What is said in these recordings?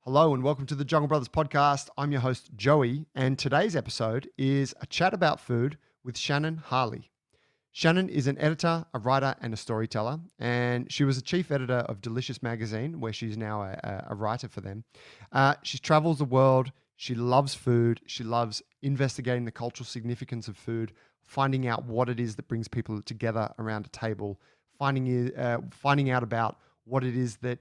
Hello and welcome to the Jungle Brothers podcast. I'm your host, Joey, and today's episode is a chat about food with Shannon Harley. Shannon is an editor, a writer, and a storyteller, and she was a chief editor of Delicious magazine, where she's now a writer for them. She travels the world. She loves food. She loves investigating the cultural significance of food, finding out what it is that brings people together around a table, finding out about what it is that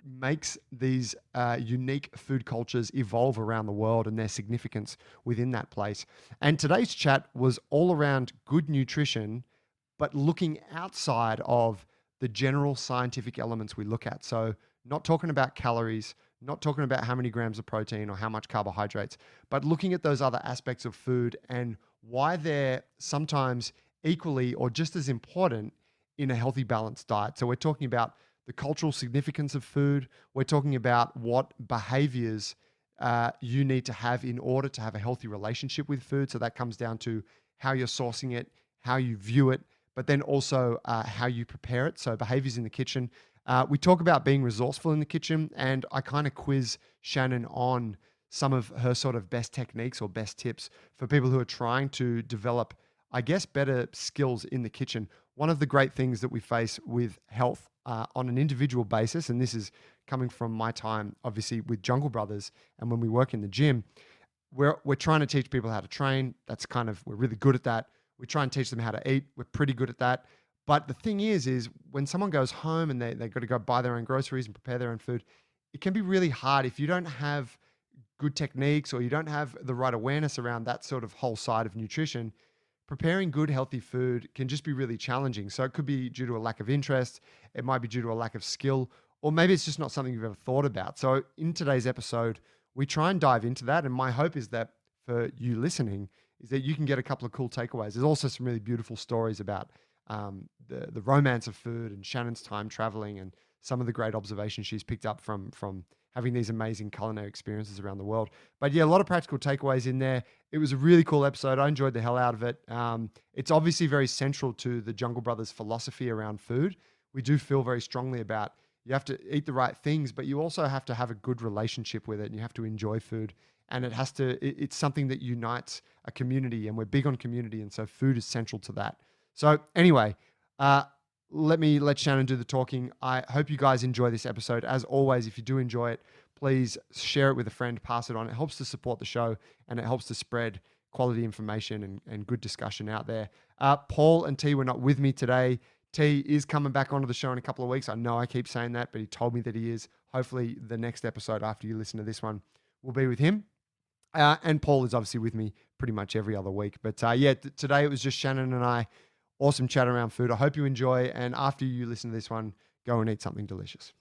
makes these unique food cultures evolve around the world and their significance within that place. And today's chat was all around good nutrition, but looking outside of the general scientific elements we look at. So not talking about calories, not talking about how many grams of protein or how much carbohydrates, but looking at those other aspects of food and why they're sometimes equally or just as important in a healthy, balanced diet. So we're talking about the cultural significance of food. We're talking about what behaviors you need to have in order to have a healthy relationship with food. So that comes down to how you're sourcing it, how you view it, but then also how you prepare it. So behaviors in the kitchen. We talk about being resourceful in the kitchen, and I kind of quiz Shannon on some of her sort of best techniques or best tips for people who are trying to develop, I guess, better skills in the kitchen. One of the great things that we face with health on an individual basis, and this is coming from my time, obviously, with Jungle Brothers, and when we work in the gym, we're trying to teach people how to train. We're really good at that. We try and teach them how to eat. We're pretty good at that. But the thing is when someone goes home and they've got to go buy their own groceries and prepare their own food, it can be really hard if you don't have good techniques or you don't have the right awareness around that sort of whole side of nutrition. Preparing good, healthy food can just be really challenging. So it could be due to a lack of interest. It might be due to a lack of skill, or maybe it's just not something you've ever thought about. So in today's episode, we try and dive into that. And my hope is that for you listening, is that you can get a couple of cool takeaways. There's also some really beautiful stories about the romance of food and Shannon's time traveling and some of the great observations she's picked up from having these amazing culinary experiences around the world. But yeah, a lot of practical takeaways in there. It was a really cool episode. I enjoyed the hell out of it. It's obviously very central to the Jungle Brothers philosophy around food. We do feel very strongly about you have to eat the right things, but you also have to have a good relationship with it, and you have to enjoy food. And it's something that unites a community, and we're big on community. And so food is central to that. So anyway, let Shannon do the talking. I hope you guys enjoy this episode. As always, if you do enjoy it, please share it with a friend, pass it on. It helps to support the show, and it helps to spread quality information and good discussion out there. Paul and T were not with me today. T is coming back onto the show in a couple of weeks. I know I keep saying that, but he told me that he is. Hopefully the next episode after you listen to this one will be with him. And Paul is obviously with me pretty much every other week. But today it was just Shannon and I. Awesome chat around food. I hope you enjoy. And after you listen to this one, go and eat something delicious.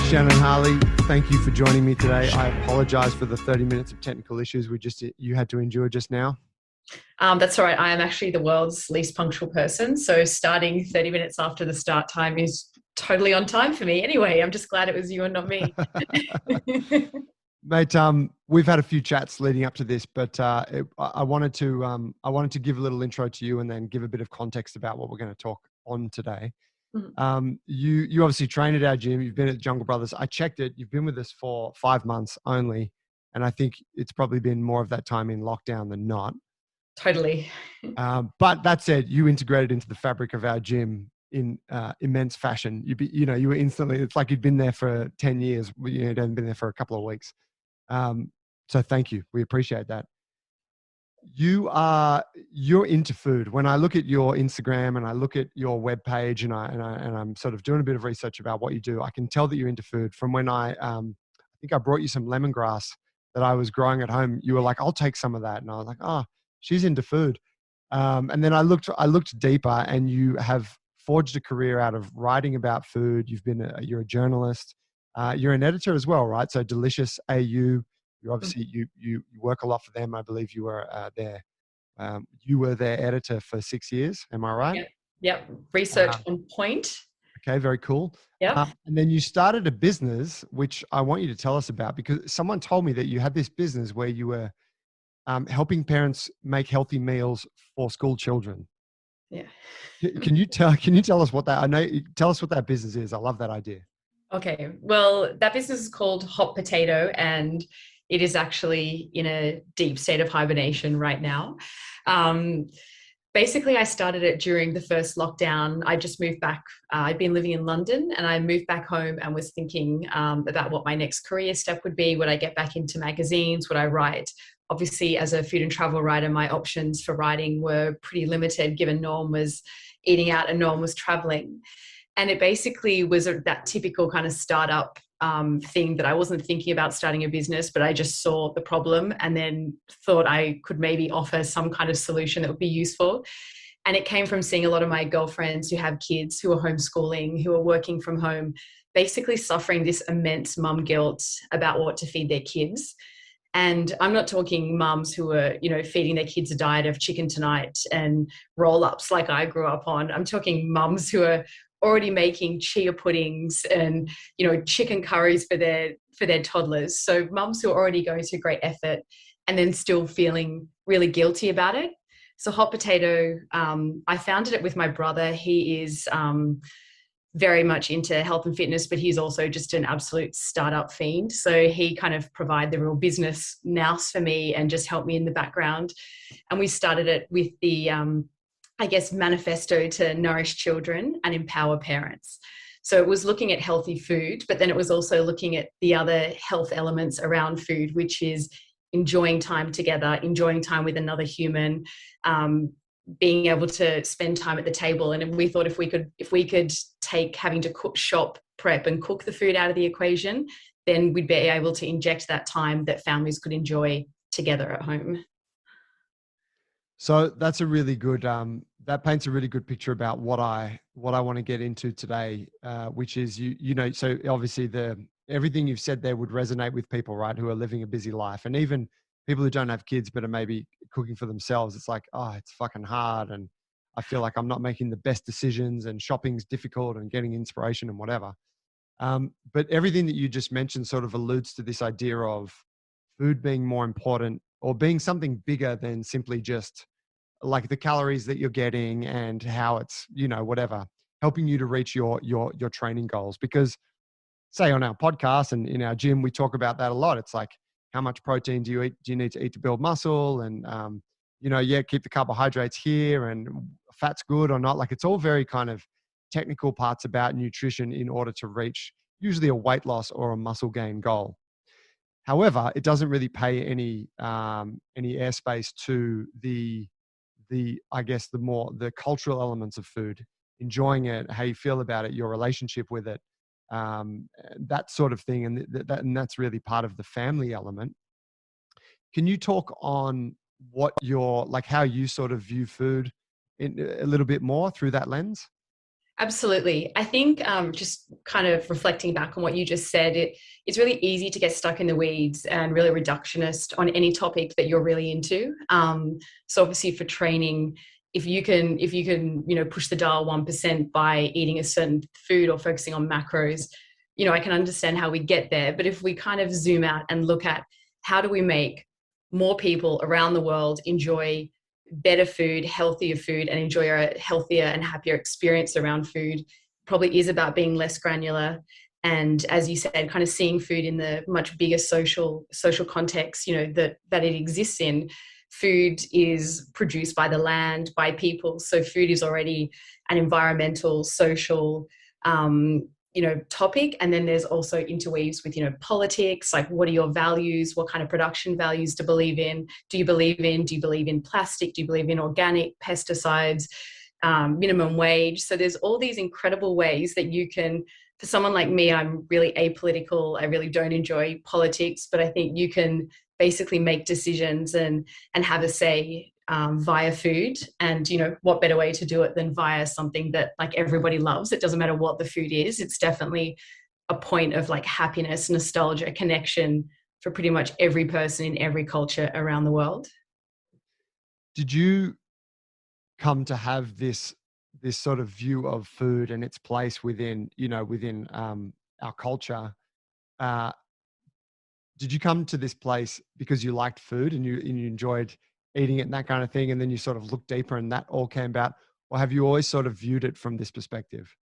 Shannon Harley, thank you for joining me today. I apologize for the 30 minutes of technical issues you had to endure just now. That's all right. I am actually the world's least punctual person. So starting 30 minutes after the start time is totally on time for me. Anyway, I'm just glad it was you and not me. Mate, we've had a few chats leading up to this, but I wanted to give a little intro to you and then give a bit of context about what we're going to talk on today. Mm-hmm. You obviously train at our gym. You've been at Jungle Brothers. I checked it. You've been with us for 5 months only, and I think it's probably been more of that time in lockdown than not. Totally. But that said, you integrated into the fabric of our gym in immense fashion. You were instantly. It's like you'd been there for 10 years. You hadn't been there for a couple of weeks. So thank you. We appreciate that. You're into food. When I look at your Instagram and I look at your webpage and I'm sort of doing a bit of research about what you do, I can tell that you're into food. From when I think I brought you some lemongrass that I was growing at home, you were like, "I'll take some of that," and I was like, "Oh, she's into food." And then I looked deeper, and you have forged a career out of writing about food. You're a journalist. You're an editor as well, right? So Delicious AU. You obviously you work a lot for them. I believe you were their editor for 6 years. Am I right? Yep. Research on point. Okay, very cool. Yeah. And then you started a business, which I want you to tell us about, because someone told me that you had this business where you were helping parents make healthy meals for school children. Yeah. Can you tell us what that, tell us what that business is. I love that idea. Okay. Well, that business is called Hot Potato, and it is actually in a deep state of hibernation right now. Um, Basically, I started it during the first lockdown. I just moved back. I'd been living in London, and I moved back home and was thinking about what my next career step would be. Would I get back into magazines? Would I write? Obviously, as a food and travel writer, my options for writing were pretty limited, given Norm was eating out and Norm was traveling. And it basically was that typical kind of startup thing that I wasn't thinking about starting a business, but I just saw the problem and then thought I could maybe offer some kind of solution that would be useful. And it came from seeing a lot of my girlfriends who have kids, who are homeschooling, who are working from home, basically suffering this immense mum guilt about what to feed their kids. And I'm not talking mums who are, feeding their kids a diet of chicken tonight and roll ups like I grew up on. I'm talking mums who are already making chia puddings and, chicken curries for their toddlers. So mums who are already going to great effort and then still feeling really guilty about it. So Hot Potato, I founded it with my brother. He is very much into health and fitness, but he's also just an absolute startup fiend. So he kind of provide the real business nous for me and just help me in the background. And we started it with the, manifesto to nourish children and empower parents. So it was looking at healthy food, but then it was also looking at the other health elements around food, which is enjoying time together, enjoying time with another human, being able to spend time at the table. And we thought if we could take having to cook, shop, prep and cook the food out of the equation, then we'd be able to inject that time that families could enjoy together at home. So that's a really good, that paints a really good picture about what I want to get into today, which is, so obviously everything you've said there would resonate with people, right, who are living a busy life, and even people who don't have kids but are maybe cooking for themselves. It's like, oh, it's fucking hard, and I feel like I'm not making the best decisions, and shopping's difficult, and getting inspiration and whatever. But everything that you just mentioned sort of alludes to this idea of food being more important, or being something bigger than simply just like the calories that you're getting and how it's, whatever, helping you to reach your training goals. Because say on our podcast and in our gym, we talk about that a lot. It's like, how much protein do you need to eat to build muscle? And, keep the carbohydrates here, and fat's good or not. Like, it's all very kind of technical parts about nutrition in order to reach usually a weight loss or a muscle gain goal. However, it doesn't really pay any airspace to I guess the cultural elements of food, enjoying it, how you feel about it, your relationship with it, that sort of thing. And that's really part of the family element. Can you talk on how you sort of view food in a little bit more through that lens? Absolutely. I think just kind of reflecting back on what you just said, it's really easy to get stuck in the weeds and really reductionist on any topic that you're really into. So obviously for training, if you can, push the dial 1% by eating a certain food or focusing on macros, I can understand how we get there. But if we kind of zoom out and look at how do we make more people around the world enjoy better food, healthier food, and enjoy a healthier and happier experience around food, probably is about being less granular. And as you said, kind of seeing food in the much bigger social context, that it exists in. Food is produced by the land, by people. So food is already an environmental, social, topic. And then there's also interweaves with, politics, like what are your values? What kind of production values do you believe in? Do you believe in plastic? Do you believe in organic pesticides, minimum wage? So there's all these incredible ways that you can, for someone like me, I'm really apolitical. I really don't enjoy politics, but I think you can basically make decisions and have a say via food. And what better way to do it than via something that like everybody loves. It doesn't matter what the food is, it's definitely a point of like happiness, nostalgia, connection for pretty much every person in every culture around the world. Did you come to have this sort of view of food and its place within our culture? Did you come to this place because you liked food and you enjoyed eating it and that kind of thing, and then you sort of looked deeper and that all came about? or have you always sort of viewed it from this perspective?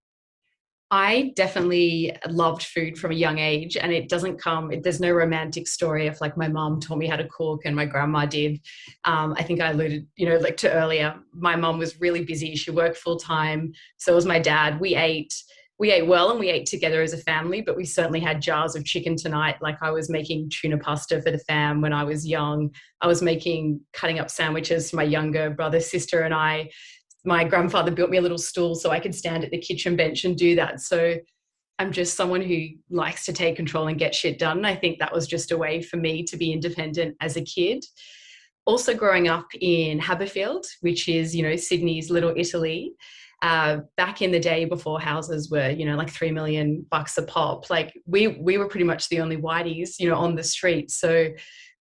I definitely loved food from a young age, and it doesn't come, there's no romantic story of like my mom taught me how to cook and my grandma did. I think I alluded, like to earlier, my mom was really busy. She worked full time. So was my dad. We ate well and we ate together as a family, but we certainly had jars of chicken tonight. Like I was making tuna pasta for the fam when I was young. I was cutting up sandwiches for my younger brother, sister, and I. My grandfather built me a little stool so I could stand at the kitchen bench and do that. So I'm just someone who likes to take control and get shit done. I think that was just a way for me to be independent as a kid. Also growing up in Haberfield, which is, Sydney's Little Italy, back in the day before houses were, like $3 million a pop, like we were pretty much the only whiteys, on the street. So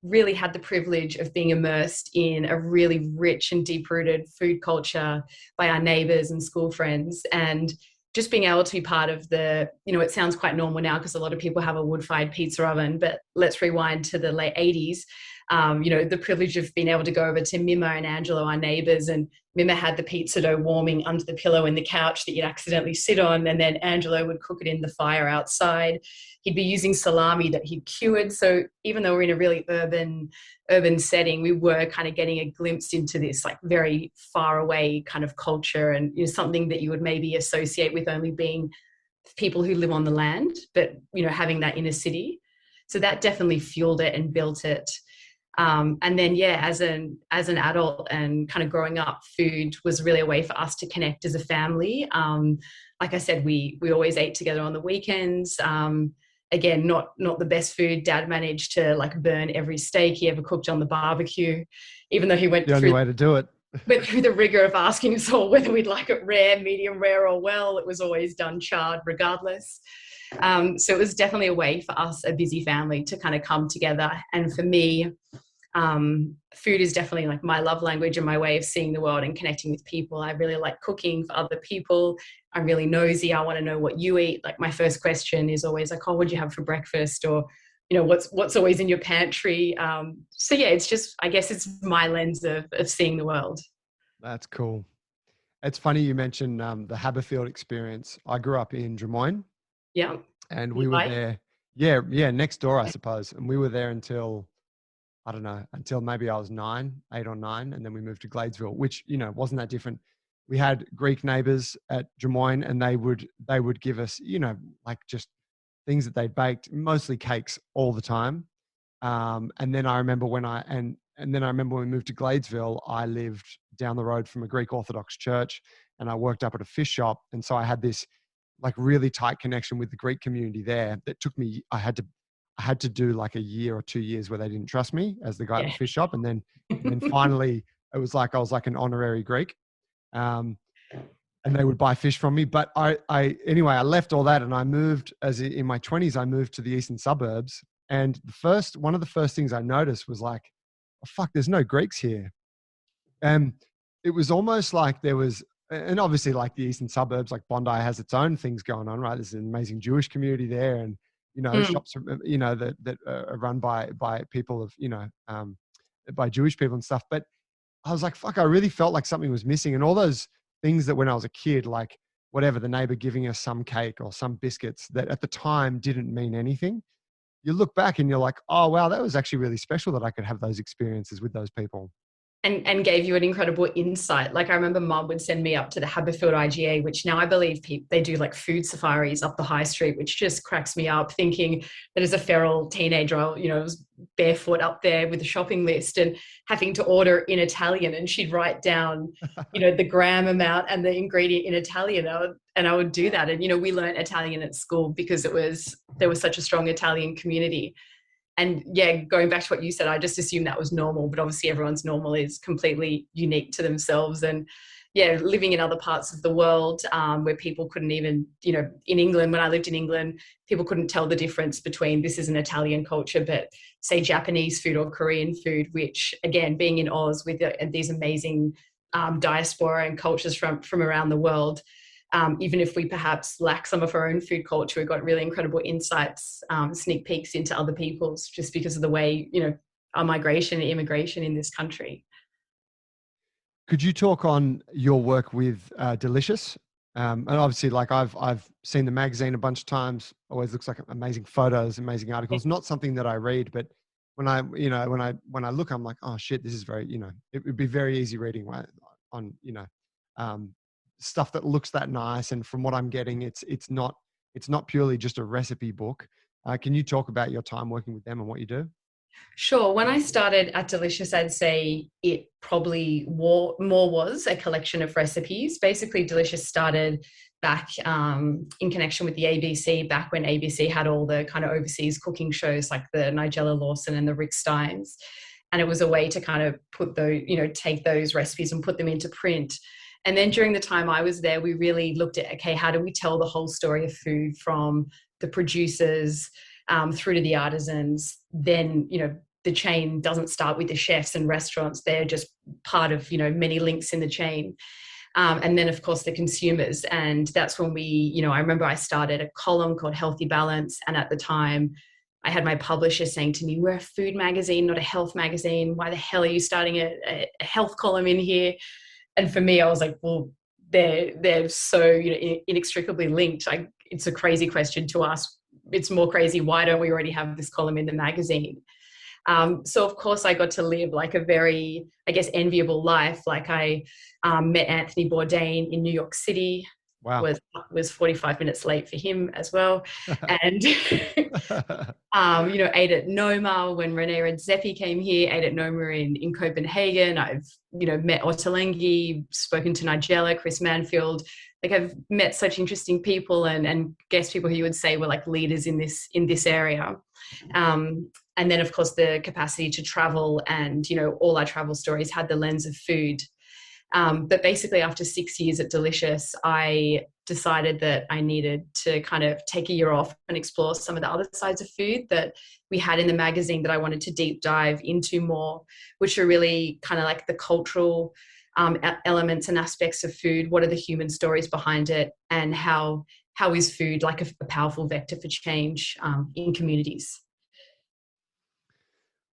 really had the privilege of being immersed in a really rich and deep-rooted food culture by our neighbours and school friends. And just being able to be part of it sounds quite normal now because a lot of people have a wood-fired pizza oven, but let's rewind to the late 80s. The privilege of being able to go over to Mima and Angelo, our neighbours, and Mima had the pizza dough warming under the pillow in the couch that you'd accidentally sit on, and then Angelo would cook it in the fire outside. He'd be using salami that he'd cured. So even though we're in a really urban setting, we were kind of getting a glimpse into this like very far away kind of culture, and something that you would maybe associate with only being people who live on the land, but having that inner city. So that definitely fueled it and built it. And then, as an adult and kind of growing up, food was really a way for us to connect as a family. Like I said, we always ate together on the weekends. Again, not the best food. Dad managed to like burn every steak he ever cooked on the barbecue, even though he went The only way to do it. Went through the rigor of asking us all whether we'd like it rare, medium rare, or well. It was always done charred regardless. So it was definitely a way for us, a busy family, to kind of come together. And for me, food is definitely like my love language and my way of seeing the world and connecting with people. I really like cooking for other people. I'm really nosy. I want to know what you eat. Like my first question is always like, oh, what'd you have for breakfast? Or, what's always in your pantry? So yeah, it's just, I guess it's my lens of seeing the world. That's cool. It's funny you mentioned the Haberfield experience. I grew up in Drummoyne. Yeah. And we were there. Yeah, next door, I suppose. And we were there until, I don't know, until maybe I was 8 or 9. And then we moved to Gladesville, which, wasn't that different. We had Greek neighbors at Drummoyne, and they would give us, like just things that they baked, mostly cakes all the time. And then I remember when we moved to Gladesville, I lived down the road from a Greek Orthodox church, and I worked up at a fish shop. And so I had this like really tight connection with the Greek community there that took me, I had to do like a year or 2 years where they didn't trust me as the guy at the fish shop. And then finally it was like, I was like an honorary Greek. And they would buy fish from me. But anyway, I left all that and I moved in my 20s, I moved to the eastern suburbs. And one of the first things I noticed was like, oh, fuck, there's no Greeks here. And it was almost like there was, and obviously like the eastern suburbs, like Bondi has its own things going on, right? There's an amazing Jewish community there. And, shops, that are run by people of, by Jewish people and stuff. But I was like, fuck, I really felt like something was missing. And all those things that when I was a kid, like whatever, the neighbor giving us some cake or some biscuits that at the time didn't mean anything. You look back and you're like, oh, wow, that was actually really special that I could have those experiences with those people. And gave you an incredible insight. Like I remember Mum would send me up to the Haberfield IGA, which now I believe they do like food safaris up the high street, which just cracks me up thinking that as a feral teenager, I was barefoot up there with a shopping list and having to order in Italian, and she'd write down, the gram amount and the ingredient in Italian. And I would do that. And, we learned Italian at school because there was such a strong Italian community. And yeah, going back to what you said, I just assumed that was normal, but obviously everyone's normal is completely unique to themselves. And yeah, living in other parts of the world where people couldn't even, in England, when I lived in England, people couldn't tell the difference between this is an Italian culture, but say Japanese food or Korean food, which again, being in Oz with these amazing diaspora and cultures from around the world, even if we perhaps lack some of our own food culture, we've got really incredible insights, sneak peeks into other people's, just because of the way, our migration and immigration in this country. Could you talk on your work with Delicious? And obviously, like I've seen the magazine a bunch of times. Always looks like amazing photos, amazing articles. Not something that I read, but when I look, I'm like, oh shit, this is very, it would be very easy reading, right? On um, stuff that looks that nice, and from what I'm getting, it's not purely just a recipe book. Can you talk about your time working with them and what you do? Sure. When I started at Delicious, I'd say it probably more was a collection of recipes. Basically, Delicious started back in connection with the ABC, back when ABC had all the kind of overseas cooking shows like the Nigella Lawson and the Rick Steins. And it was a way to kind of put those, take those recipes and put them into print. And then during the time I was there, we really looked at, okay, how do we tell the whole story of food from the producers through to the artisans? Then, the chain doesn't start with the chefs and restaurants. They're just part of, many links in the chain. And then, of course, the consumers. And that's when I remember I started a column called Healthy Balance. And at the time, I had my publisher saying to me, we're a food magazine, not a health magazine. Why the hell are you starting a health column in here? And for me, I was like, well, they're so inextricably linked. It's a crazy question to ask. It's more crazy, why don't we already have this column in the magazine? So of course I got to live like a very, I guess, enviable life. Like I met Anthony Bourdain in New York City. Wow. Was 45 minutes late for him as well. And, ate at Noma when Rene Redzepi came here, ate at Noma in Copenhagen. I've, met Ottolenghi, spoken to Nigella, Chris Manfield. Like I've met such interesting people and guest people who you would say were like leaders in this area. And then of course the capacity to travel and, all our travel stories had the lens of food. But basically after 6 years at Delicious, I decided that I needed to kind of take a year off and explore some of the other sides of food that we had in the magazine that I wanted to deep dive into more, which are really kind of like the cultural elements and aspects of food. What are the human stories behind it, and how is food like a powerful vector for change in communities?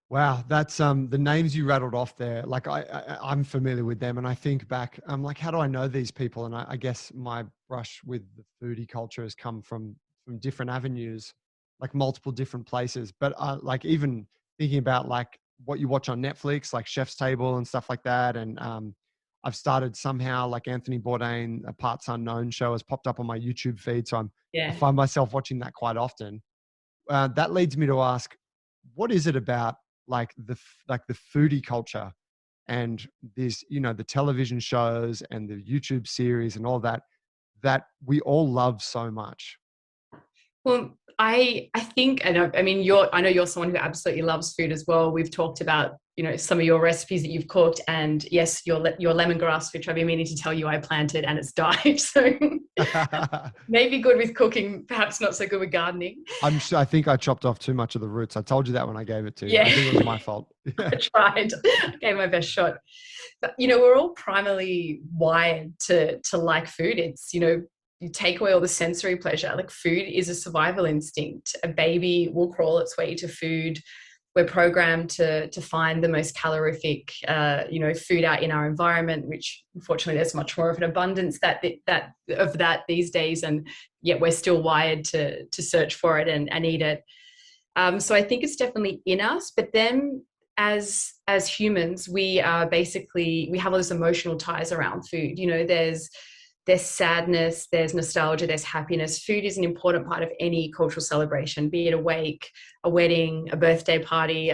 Wow, that's the names you rattled off there. Like I'm familiar with them, and I think back, I'm like, how do I know these people? And I guess my brush with the foodie culture has come from different avenues, like multiple different places. But like even thinking about like what you watch on Netflix, like Chef's Table and stuff like that, and I've started somehow like Anthony Bourdain, a Parts Unknown show has popped up on my YouTube feed, so I find myself watching that quite often. That leads me to ask, what is it about like the foodie culture and this, the television shows and the YouTube series and all that we all love so much? Well, I think, and I mean, I know you're someone who absolutely loves food as well. We've talked about, some of your recipes that you've cooked, and yes, your lemongrass, which I've been meaning to tell you I planted and it's died. So maybe good with cooking, perhaps not so good with gardening. I think I chopped off too much of the roots. I told you that when I gave it to you. Yeah. I think it was my fault. I tried. I gave my best shot. But, we're all primarily wired to like food. It's, you take away all the sensory pleasure. Like food is a survival instinct. A baby will crawl its way to food. We're programmed to find the most calorific, food out in our environment, which unfortunately there's much more of an abundance of that these days. And yet we're still wired to search for it and eat it. So I think it's definitely in us. But then as humans, we have all those emotional ties around food. There's sadness, there's nostalgia, there's happiness. Food is an important part of any cultural celebration, be it a wake, a wedding, a birthday party,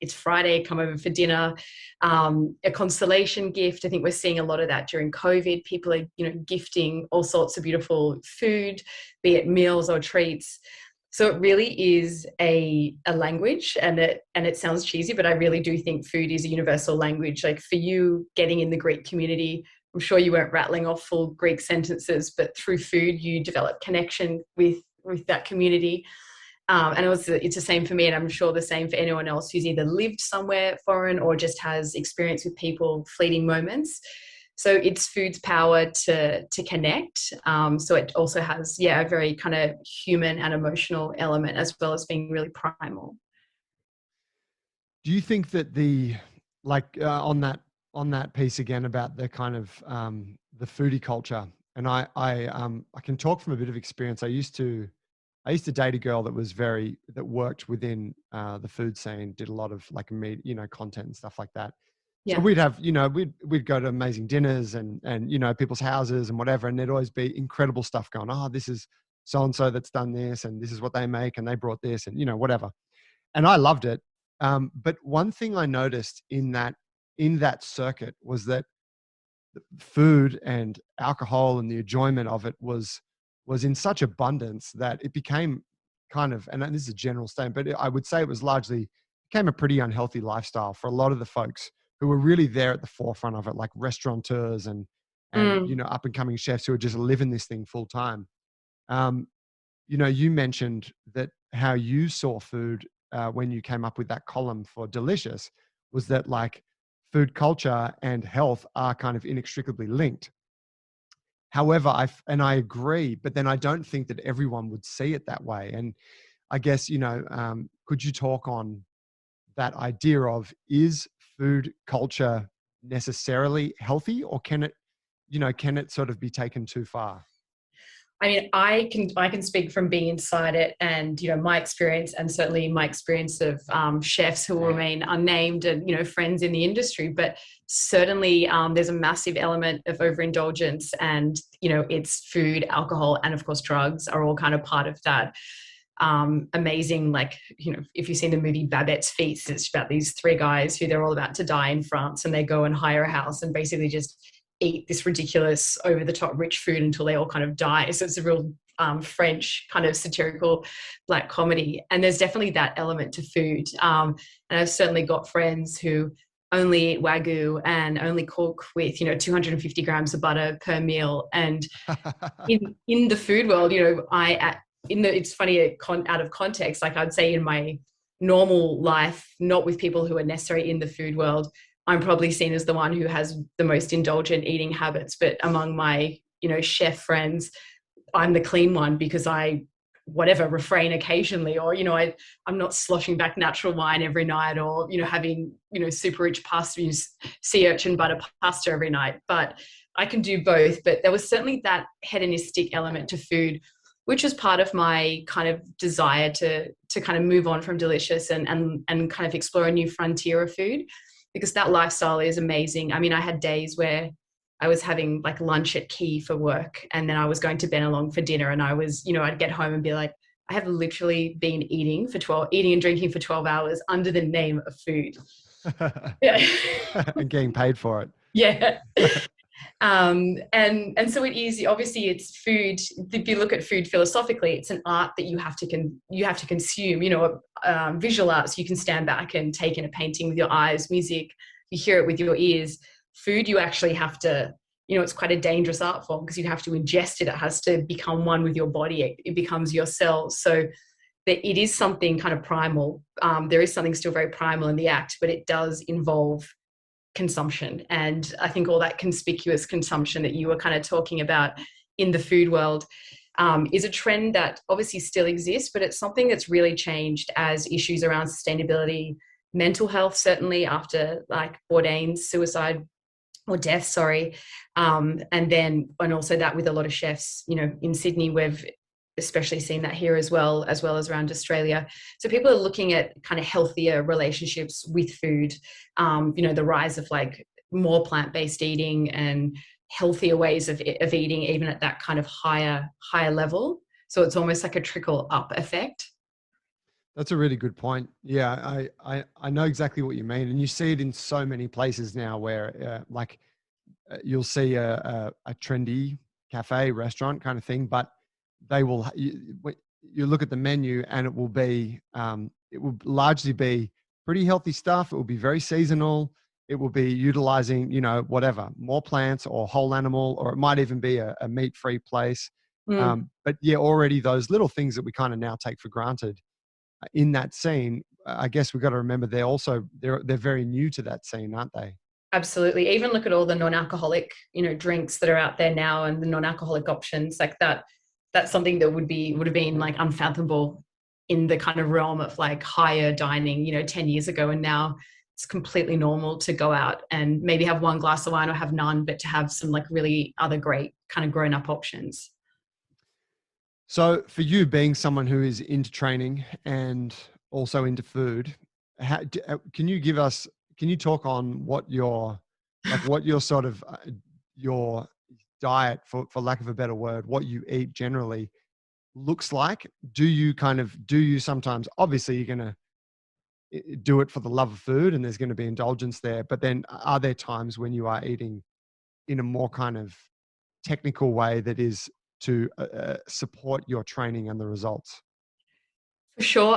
it's Friday, come over for dinner, a consolation gift. I think we're seeing a lot of that during COVID. People are, gifting all sorts of beautiful food, be it meals or treats. So it really is a language, and it sounds cheesy, but I really do think food is a universal language. Like for you, getting in the Greek community, I'm sure you weren't rattling off full Greek sentences, but through food, you develop connection with that community. And it's the same for me, and I'm sure the same for anyone else who's either lived somewhere foreign or just has experience with people, fleeting moments. So it's food's power to connect. So it also has, a very kind of human and emotional element, as well as being really primal. Do you think that on that on that piece again about the kind of the foodie culture, and I can talk from a bit of experience. I used to date a girl that worked within the food scene, did a lot of like content and stuff like that. So Yeah. we'd go to amazing dinners and people's houses and whatever, and there'd always be incredible stuff going. Oh, this is so and so that's done this, and this is what they make, and they brought this, and whatever. And I loved it. But one thing I noticed in that circuit was that food and alcohol and the enjoyment of it was in such abundance that it became kind of, and this is a general statement, but I would say it was largely became a pretty unhealthy lifestyle for a lot of the folks who were really there at the forefront of it, like restaurateurs and Mm. up and coming chefs who are just living this thing full time. You mentioned that how you saw food when you came up with that column for Delicious was that like food culture and health are kind of inextricably linked. However, I agree, but then I don't think that everyone would see it that way. And I guess, could you talk on that idea of, is food culture necessarily healthy, or can it sort of be taken too far? I mean, I can speak from being inside it, and my experience, and certainly my experience of chefs who will remain unnamed, and friends in the industry. But certainly, there's a massive element of overindulgence, and it's food, alcohol, and of course drugs are all kind of part of that. Amazing, like if you've seen the movie Babette's Feast, it's about these three guys who they're all about to die in France, and they go and hire a house and basically just eat this ridiculous over the top rich food until they all kind of die. So it's a real French kind of satirical black comedy. And there's definitely that element to food. And I've certainly got friends who only eat Wagyu and only cook with, 250 grams of butter per meal. And in the food world, it's funny out of context, like I'd say in my normal life, not with people who are necessarily in the food world, I'm probably seen as the one who has the most indulgent eating habits. But among my, chef friends, I'm the clean one because I, whatever, refrain occasionally, or, I'm not sloshing back natural wine every night, or, having, super rich pasta, sea urchin butter pasta every night. But I can do both. But there was certainly that hedonistic element to food, which was part of my kind of desire to kind of move on from Delicious and kind of explore a new frontier of food, because that lifestyle is amazing. I mean, I had days where I was having like lunch at Key for work, and then I was going to Benelong for dinner, and I was, I'd get home and be like, I have literally been eating and drinking for 12 hours under the name of food. Yeah. And getting paid for it. Yeah. And so it is, obviously it's food. If you look at food philosophically, it's an art that you have to consume, visual arts. You can stand back and take in a painting with your eyes, music, you hear it with your ears. Food, you actually have to, it's quite a dangerous art form because you have to ingest it. It has to become one with your body. It becomes your cells. So that it is something kind of primal. There is something still very primal in the act, but it does involve consumption. And I think all that conspicuous consumption that you were kind of talking about in the food world is a trend that obviously still exists, but it's something that's really changed as issues around sustainability, mental health, certainly after like Bourdain's suicide or death, sorry. And also that with a lot of chefs, in Sydney, we've especially seen that here as well as around Australia. So people are looking at kind of healthier relationships with food, the rise of like more plant-based eating and healthier ways of eating, even at that kind of higher level. So it's almost like a trickle up effect. That's a really good point. Yeah, I know exactly what you mean, and you see it in so many places now where you'll see a trendy cafe restaurant kind of thing, but they will you look at the menu and it will largely be pretty healthy stuff. It will be very seasonal. It will be utilizing whatever, more plants or whole animal, or it might even be a meat-free place. But yeah, already those little things that we kind of now take for granted in that scene, I guess we've got to remember they're very new to that scene, aren't they? Absolutely. Even look at all the non-alcoholic, drinks that are out there now, and the non-alcoholic options like that. That's something that would have been like unfathomable in the kind of realm of like higher dining, 10 years ago. And now it's completely normal to go out and maybe have one glass of wine or have none, but to have some like really other great kind of grown up options. So for you being someone who is into training and also into food, can you can you talk on what your sort of, your diet, for lack of a better word, what you eat generally looks like? Do you sometimes, obviously you're going to do it for the love of food and there's going to be indulgence there, but then are there times when you are eating in a more kind of technical way that is to support your training and the results? For sure.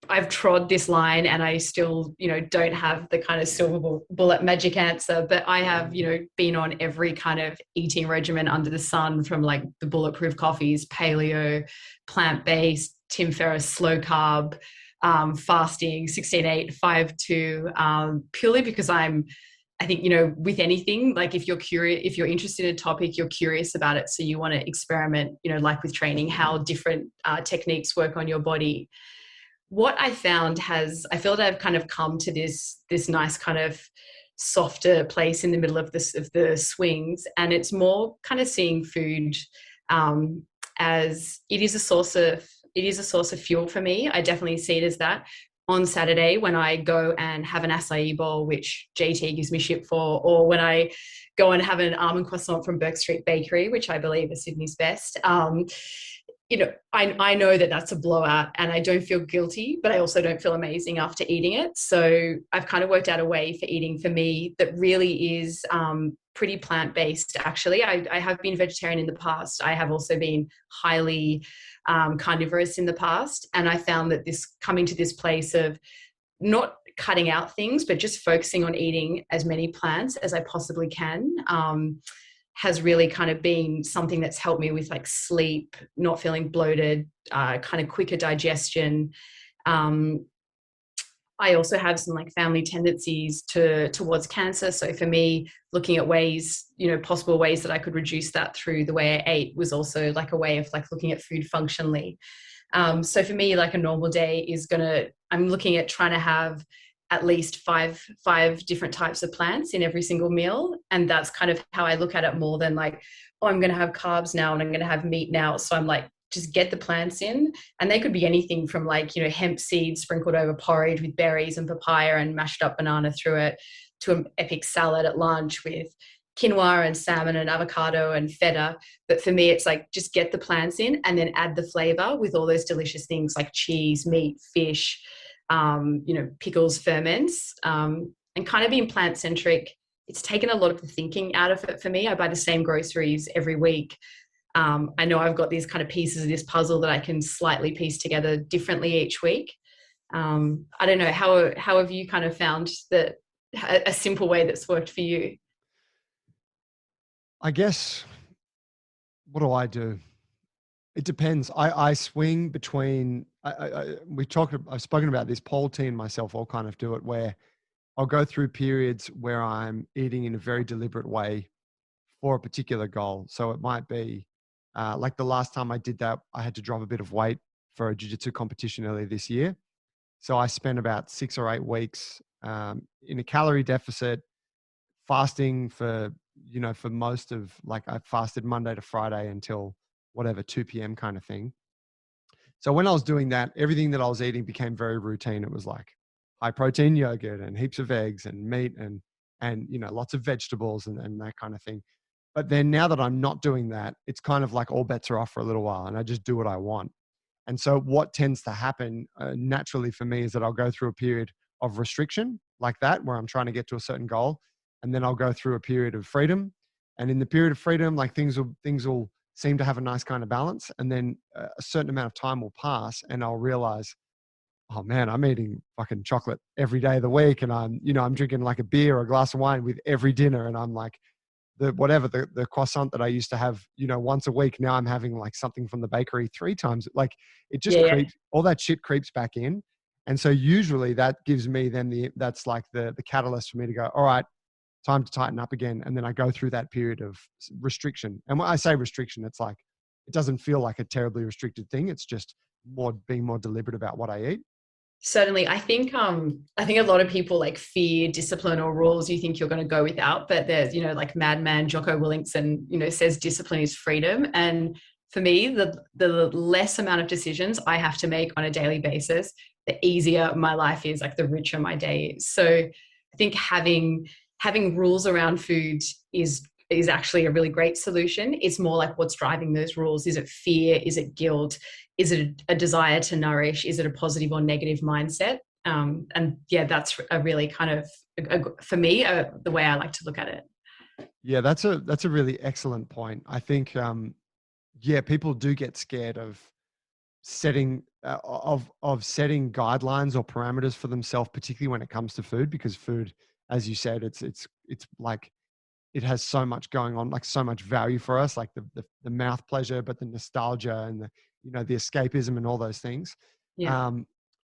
I've trod this line and I still, don't have the kind of silver bullet magic answer, but I have, been on every kind of eating regimen under the sun, from like the bulletproof coffees, paleo, plant-based, Tim Ferriss, slow carb, fasting, 16-8, 5-2, purely because I think, with anything, like if you're curious, if you're interested in a topic, you're curious about it. So you want to experiment, like with training, how different techniques work on your body. What I found I feel that I've kind of come to this nice kind of softer place in the middle of the swings. And it's more kind of seeing food as it is a source of fuel for me. I definitely see it as that. On Saturday, when I go and have an acai bowl, which JT gives me shit for, or when I go and have an almond croissant from Burke Street Bakery, which I believe is Sydney's best, I know that that's a blowout and I don't feel guilty, but I also don't feel amazing after eating it. So I've kind of worked out a way for eating for me that really is pretty plant-based, actually. I have been vegetarian in the past. I have also been highly carnivorous in the past. And I found that this coming to this place of not cutting out things, but just focusing on eating as many plants as I possibly can, has really kind of been something that's helped me with like sleep, not feeling bloated, kind of quicker digestion. I also have some like family tendencies towards cancer. So for me, looking at ways, possible ways that I could reduce that through the way I ate was also like a way of like looking at food functionally. So for me, like a normal day I'm looking at trying to have at least five different types of plants in every single meal. And that's kind of how I look at it, more than like, oh, I'm going to have carbs now and I'm going to have meat now. So I'm like, just get the plants in. And they could be anything from like, hemp seeds sprinkled over porridge with berries and papaya and mashed up banana through it, to an epic salad at lunch with quinoa and salmon and avocado and feta. But for me, it's like, just get the plants in and then add the flavor with all those delicious things like cheese, meat, fish, pickles, ferments, and kind of being plant centric. It's taken a lot of the thinking out of it for me. I buy the same groceries every week. I know I've got these kind of pieces of this puzzle that I can slightly piece together differently each week. I don't know, how have you kind of found that a simple way that's worked for you? I guess, what do I do? It depends. I swing between, I've spoken about this. Paul T and myself all kind of do it, where I'll go through periods where I'm eating in a very deliberate way for a particular goal. So it might be like the last time I did that, I had to drop a bit of weight for a jiu-jitsu competition earlier this year. So I spent about 6 or 8 weeks in a calorie deficit, fasting for most of, like, I fasted Monday to Friday until whatever, 2 p.m. kind of thing. So when I was doing that, everything that I was eating became very routine. It was like high protein yogurt and heaps of eggs and meat and lots of vegetables and that kind of thing. But then now that I'm not doing that, it's kind of like all bets are off for a little while and I just do what I want. And so what tends to happen naturally for me is that I'll go through a period of restriction like that, where I'm trying to get to a certain goal. And then I'll go through a period of freedom. And in the period of freedom, like things will seem to have a nice kind of balance. And then a certain amount of time will pass and I'll realize, oh man, I'm eating fucking chocolate every day of the week. And I'm drinking like a beer or a glass of wine with every dinner. And I'm like, the croissant that I used to have, once a week, now I'm having like something from the bakery 3 times. Like it just Yeah. creeps, all that shit creeps back in. And so usually that gives me then that's like the catalyst for me to go, all right, time to tighten up again. And then I go through that period of restriction. And when I say restriction, it's like, it doesn't feel like a terribly restricted thing. It's just being more deliberate about what I eat. Certainly. I think a lot of people like fear discipline or rules you think you're going to go without, but there's, like Madman Jocko Willington, says discipline is freedom. And for me, the less amount of decisions I have to make on a daily basis, the easier my life is, like the richer my day is. So I think having rules around food is actually a really great solution. It's more like what's driving those rules. Is it fear? Is it guilt? Is it a desire to nourish? Is it a positive or negative mindset? And yeah, that's a really kind of, for me, the way I like to look at it. Yeah, that's a really excellent point. I think yeah, people do get scared of setting setting guidelines or parameters for themselves, particularly when it comes to food, because food, as you said, it's like it has so much going on, like so much value for us, like the mouth pleasure, but the nostalgia and the the escapism and all those things. Yeah. Um,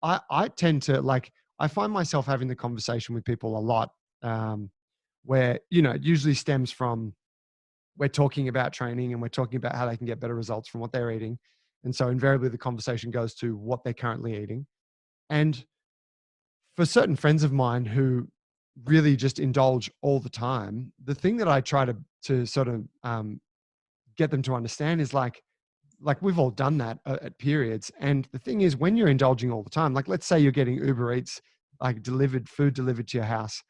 I tend to like I find myself having the conversation with people a lot, where it usually stems from we're talking about training and we're talking about how they can get better results from what they're eating, and so invariably the conversation goes to what they're currently eating. And for certain friends of mine who really just indulge all the time, the thing that I try to sort of get them to understand is like we've all done that at periods. And the thing is, when you're indulging all the time, like let's say you're getting Uber Eats, like food delivered to your house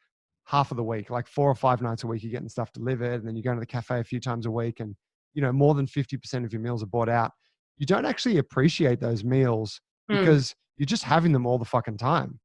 half of the week, like 4 or 5 nights a week, you're getting stuff delivered, and then you're going to the cafe a few times a week, and more than 50% of your meals are bought out. You don't actually appreciate those meals Mm. because you're just having them all the fucking time.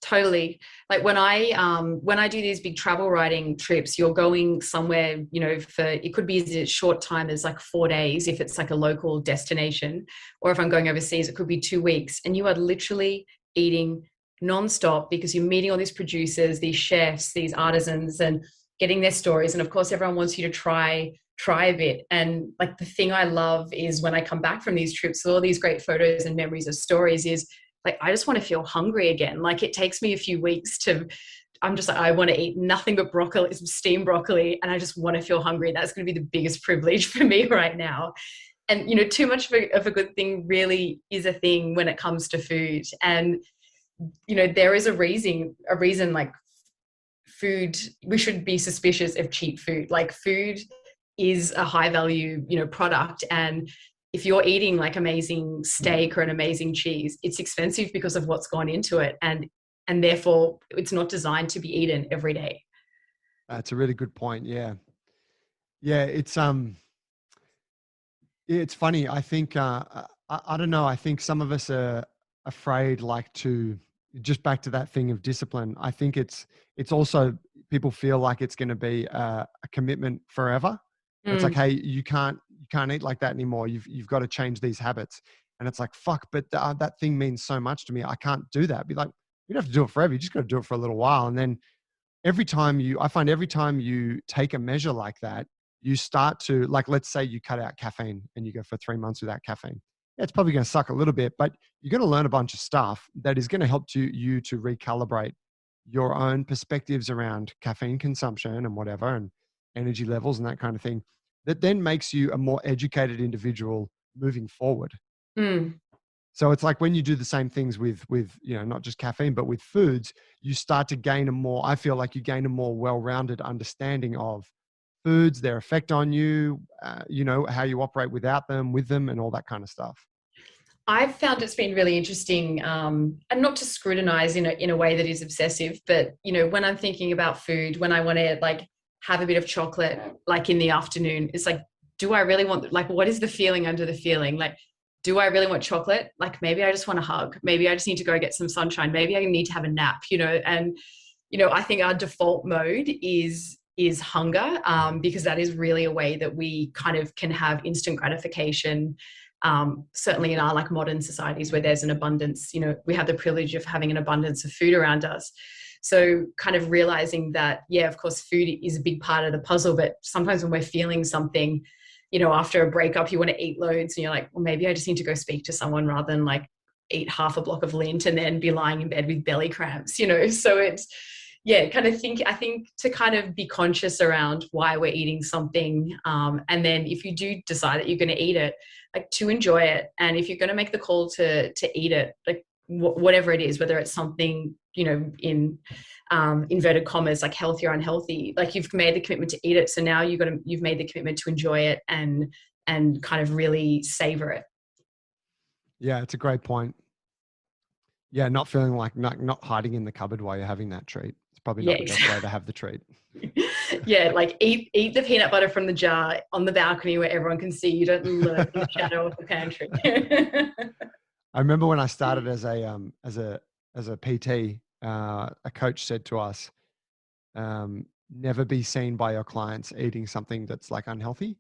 Totally. Like when I do these big travel writing trips, you're going somewhere, for it could be as short time as like 4 days if it's like a local destination, or if I'm going overseas, it could be 2 weeks, and you are literally eating nonstop because you're meeting all these producers, these chefs, these artisans, and getting their stories. And of course, everyone wants you to try a bit. And like the thing I love is when I come back from these trips with all these great photos and memories of stories is like, I just want to feel hungry again. Like it takes me a few weeks I'm just like, I want to eat nothing but broccoli, some steamed broccoli, and I just want to feel hungry. That's going to be the biggest privilege for me right now. And, too much of a good thing really is a thing when it comes to food. And, there is a reason like food, we should be suspicious of cheap food. Like food is a high value, product. And if you're eating like amazing steak or an amazing cheese, it's expensive because of what's gone into it. And therefore it's not designed to be eaten every day. That's a really good point. Yeah. Yeah. It's funny. I think, I don't know. I think some of us are afraid, like to just back to that thing of discipline. I think it's also people feel like it's going to be a commitment forever. It's like, Mm, hey, you can't eat like that anymore. You've got to change these habits. And it's like, fuck, but that thing means so much to me. I can't do that. Be like, you don't have to do it forever. You just got to do it for a little while. And then I find every time you take a measure like that, you start to, like, let's say you cut out caffeine and you go for 3 months without caffeine. Yeah, it's probably going to suck a little bit, but you're going to learn a bunch of stuff that is going to help you to recalibrate your own perspectives around caffeine consumption and whatever, and energy levels and that kind of thing. That then makes you a more educated individual moving forward. mm. So it's like when you do the same things with not just caffeine, but with foods, you start to gain I feel like you gain a more well-rounded understanding of foods, their effect on you, how you operate without them, with them, and all that kind of stuff. I've found it's been really interesting, and not to scrutinize in a way that is obsessive, but when I'm thinking about food, when I want to like have a bit of chocolate, like in the afternoon, it's like, do I really want, like, what is the feeling under the feeling? Like, do I really want chocolate? Like, maybe I just want a hug. Maybe I just need to go get some sunshine. Maybe I need to have a nap, and, I think our default mode is hunger, because that is really a way that we kind of can have instant gratification. Certainly in our like modern societies where there's an abundance, we have the privilege of having an abundance of food around us. So kind of realizing that, yeah, of course, food is a big part of the puzzle, but sometimes when we're feeling something, after a breakup, you want to eat loads and you're like, well, maybe I just need to go speak to someone rather than like eat half a block of lint and then be lying in bed with belly cramps, so it's, yeah, I think to kind of be conscious around why we're eating something. And then if you do decide that you're going to eat it, like to enjoy it. And if you're going to make the call to eat it, like whatever it is, whether it's something, in inverted commas, like healthy or unhealthy, like you've made the commitment to eat it. So now you've made the commitment to enjoy it and kind of really savor it. Yeah, it's a great point. Yeah, not feeling like not hiding in the cupboard while you're having that treat. It's probably not the best way to have the treat. Yeah, like eat the peanut butter from the jar on the balcony where everyone can see. You don't lurk in the shadow of the pantry. I remember when I started as a PT, a coach said to us, never be seen by your clients eating something that's like unhealthy.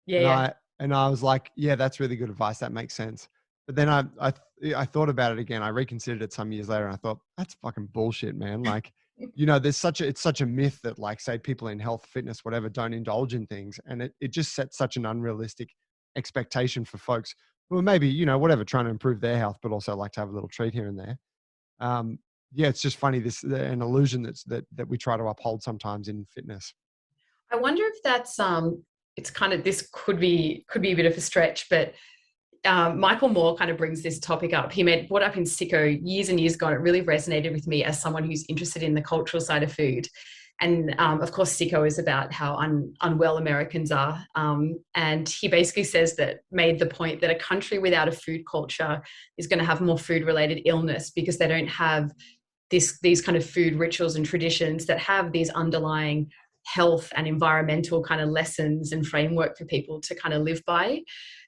Yeah. And I was like, yeah, that's really good advice. That makes sense. But then I thought about it again. I reconsidered it some years later and I thought, that's fucking bullshit, man. Like, it's such a myth that, like, say people in health, fitness, whatever, don't indulge in things. And it just sets such an unrealistic expectation for folks who are maybe, whatever, trying to improve their health, but also like to have a little treat here and there. Yeah, it's just funny, an illusion that we try to uphold sometimes in fitness. I wonder if that's it's kind of, this could be a bit of a stretch, but Michael Moore kind of brings this topic up. He brought up in Sicko years and years ago. It really resonated with me as someone who's interested in the cultural side of food. And of course, Sicko is about how unwell Americans are. And he basically made the point that a country without a food culture is going to have more food-related illness because they don't have these kind of food rituals and traditions that have these underlying health and environmental kind of lessons and framework for people to kind of live by.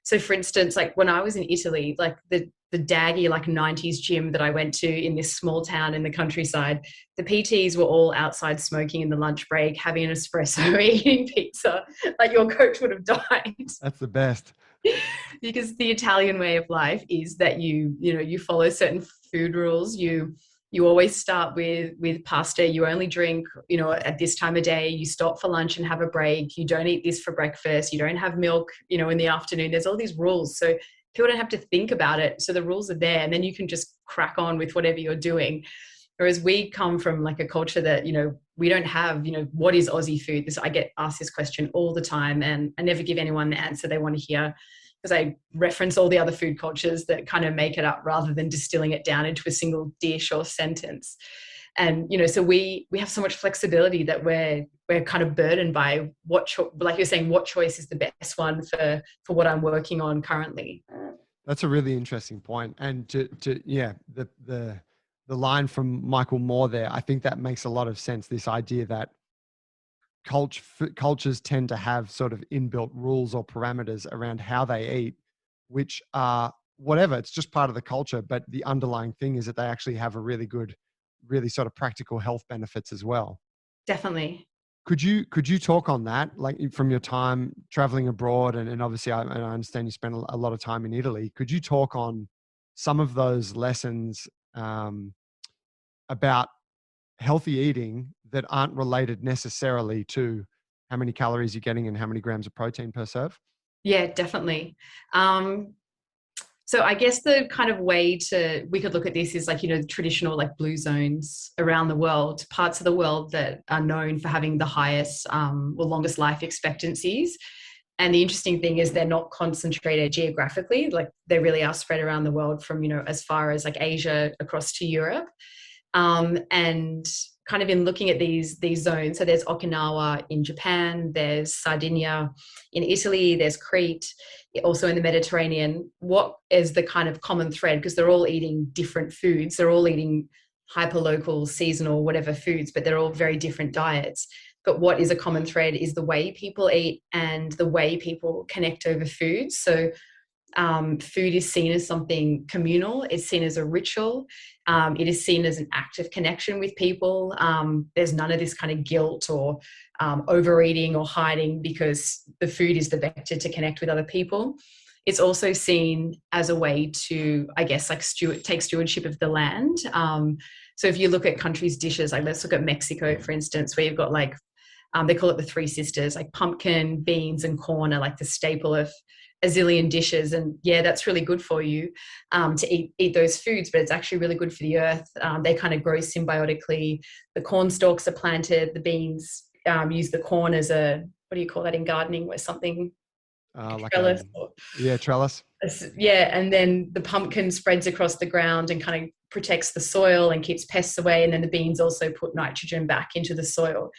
So for instance, like when I was in Italy, like the daggy like 90s gym that I went to in this small town in the countryside, the PTs were all outside smoking in the lunch break, having an espresso, eating pizza. Like your coach would have died. That's the best. Because the Italian way of life is that you follow certain food rules. You always start with pasta. You only drink, at this time of day. You stop for lunch and have a break. You don't eat this for breakfast. You don't have milk, in the afternoon. There's all these rules. So people don't have to think about it. So the rules are there and then you can just crack on with whatever you're doing. Whereas we come from like a culture that, we don't have, what is Aussie food? I get asked this question all the time and I never give anyone the answer they want to hear, because I reference all the other food cultures that kind of make it up rather than distilling it down into a single dish or sentence. And, so we have so much flexibility that we're kind of burdened by like you're saying, what choice is the best one for what I'm working on currently. That's a really interesting point. And the line from Michael Moore there, I think that makes a lot of sense. This idea that cultures tend to have sort of inbuilt rules or parameters around how they eat, which are whatever, it's just part of the culture. But the underlying thing is that they actually have a really good, really sort of practical health benefits as well. Definitely. Could you talk on that, like from your time traveling abroad, and obviously I understand you spent a lot of time in Italy. Could you talk on some of those lessons about healthy eating that aren't related necessarily to how many calories you're getting and how many grams of protein per serve? Yeah, definitely. So I guess the kind of way we could look at this is like, the traditional like blue zones around the world, parts of the world that are known for having the highest or longest life expectancies. And the interesting thing is they're not concentrated geographically, like they really are spread around the world from, as far as like Asia across to Europe. And kind of in looking at these zones, so there's Okinawa in Japan, there's Sardinia in Italy, there's Crete, also in the Mediterranean. What is the kind of common thread? Because they're all eating different foods. They're all eating hyperlocal, seasonal, whatever foods, but they're all very different diets. But what is a common thread is the way people eat and the way people connect over food. So food is seen as something communal. It's seen as a ritual. It is seen as an act of connection with people. There's none of this kind of guilt or overeating or hiding, because the food is the vector to connect with other people. It's also seen as a way to, I guess, like take stewardship of the land. So if you look at countries' dishes, like let's look at Mexico, for instance, where you've got like, they call it the three sisters, like pumpkin, beans, and corn are like the staple of a zillion dishes. And yeah, that's really good for you to eat those foods, but it's actually really good for the earth. They kind of grow symbiotically. The corn stalks are planted, the beans use the corn as what do you call that in gardening, where something like trellis trellis. Yeah, and then the pumpkin spreads across the ground and kind of protects the soil and keeps pests away, and then the beans also put nitrogen back into the soil.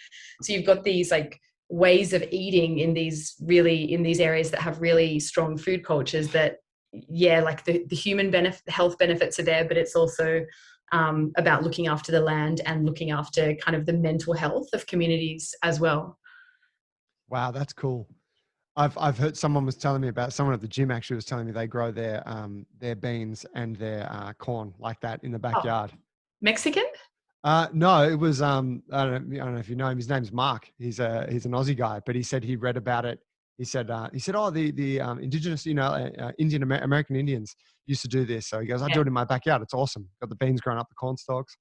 So you've got these like ways of eating in these areas that have really strong food cultures that, yeah, like the human health benefits are there, but it's also about looking after the land and looking after kind of the mental health of communities as well. Wow, that's cool. I've heard someone was telling me about someone at the gym actually was telling me they grow their beans and their corn like that in the Oh, backyard. Mexican? No, it was I don't know if you know him. His name's Mark. He's an Aussie guy, but he said he read about it. He said, oh, the indigenous, Indian American Indians used to do this. So he goes, I Yeah, do it in my backyard. It's awesome. Got the beans growing up, the corn stalks.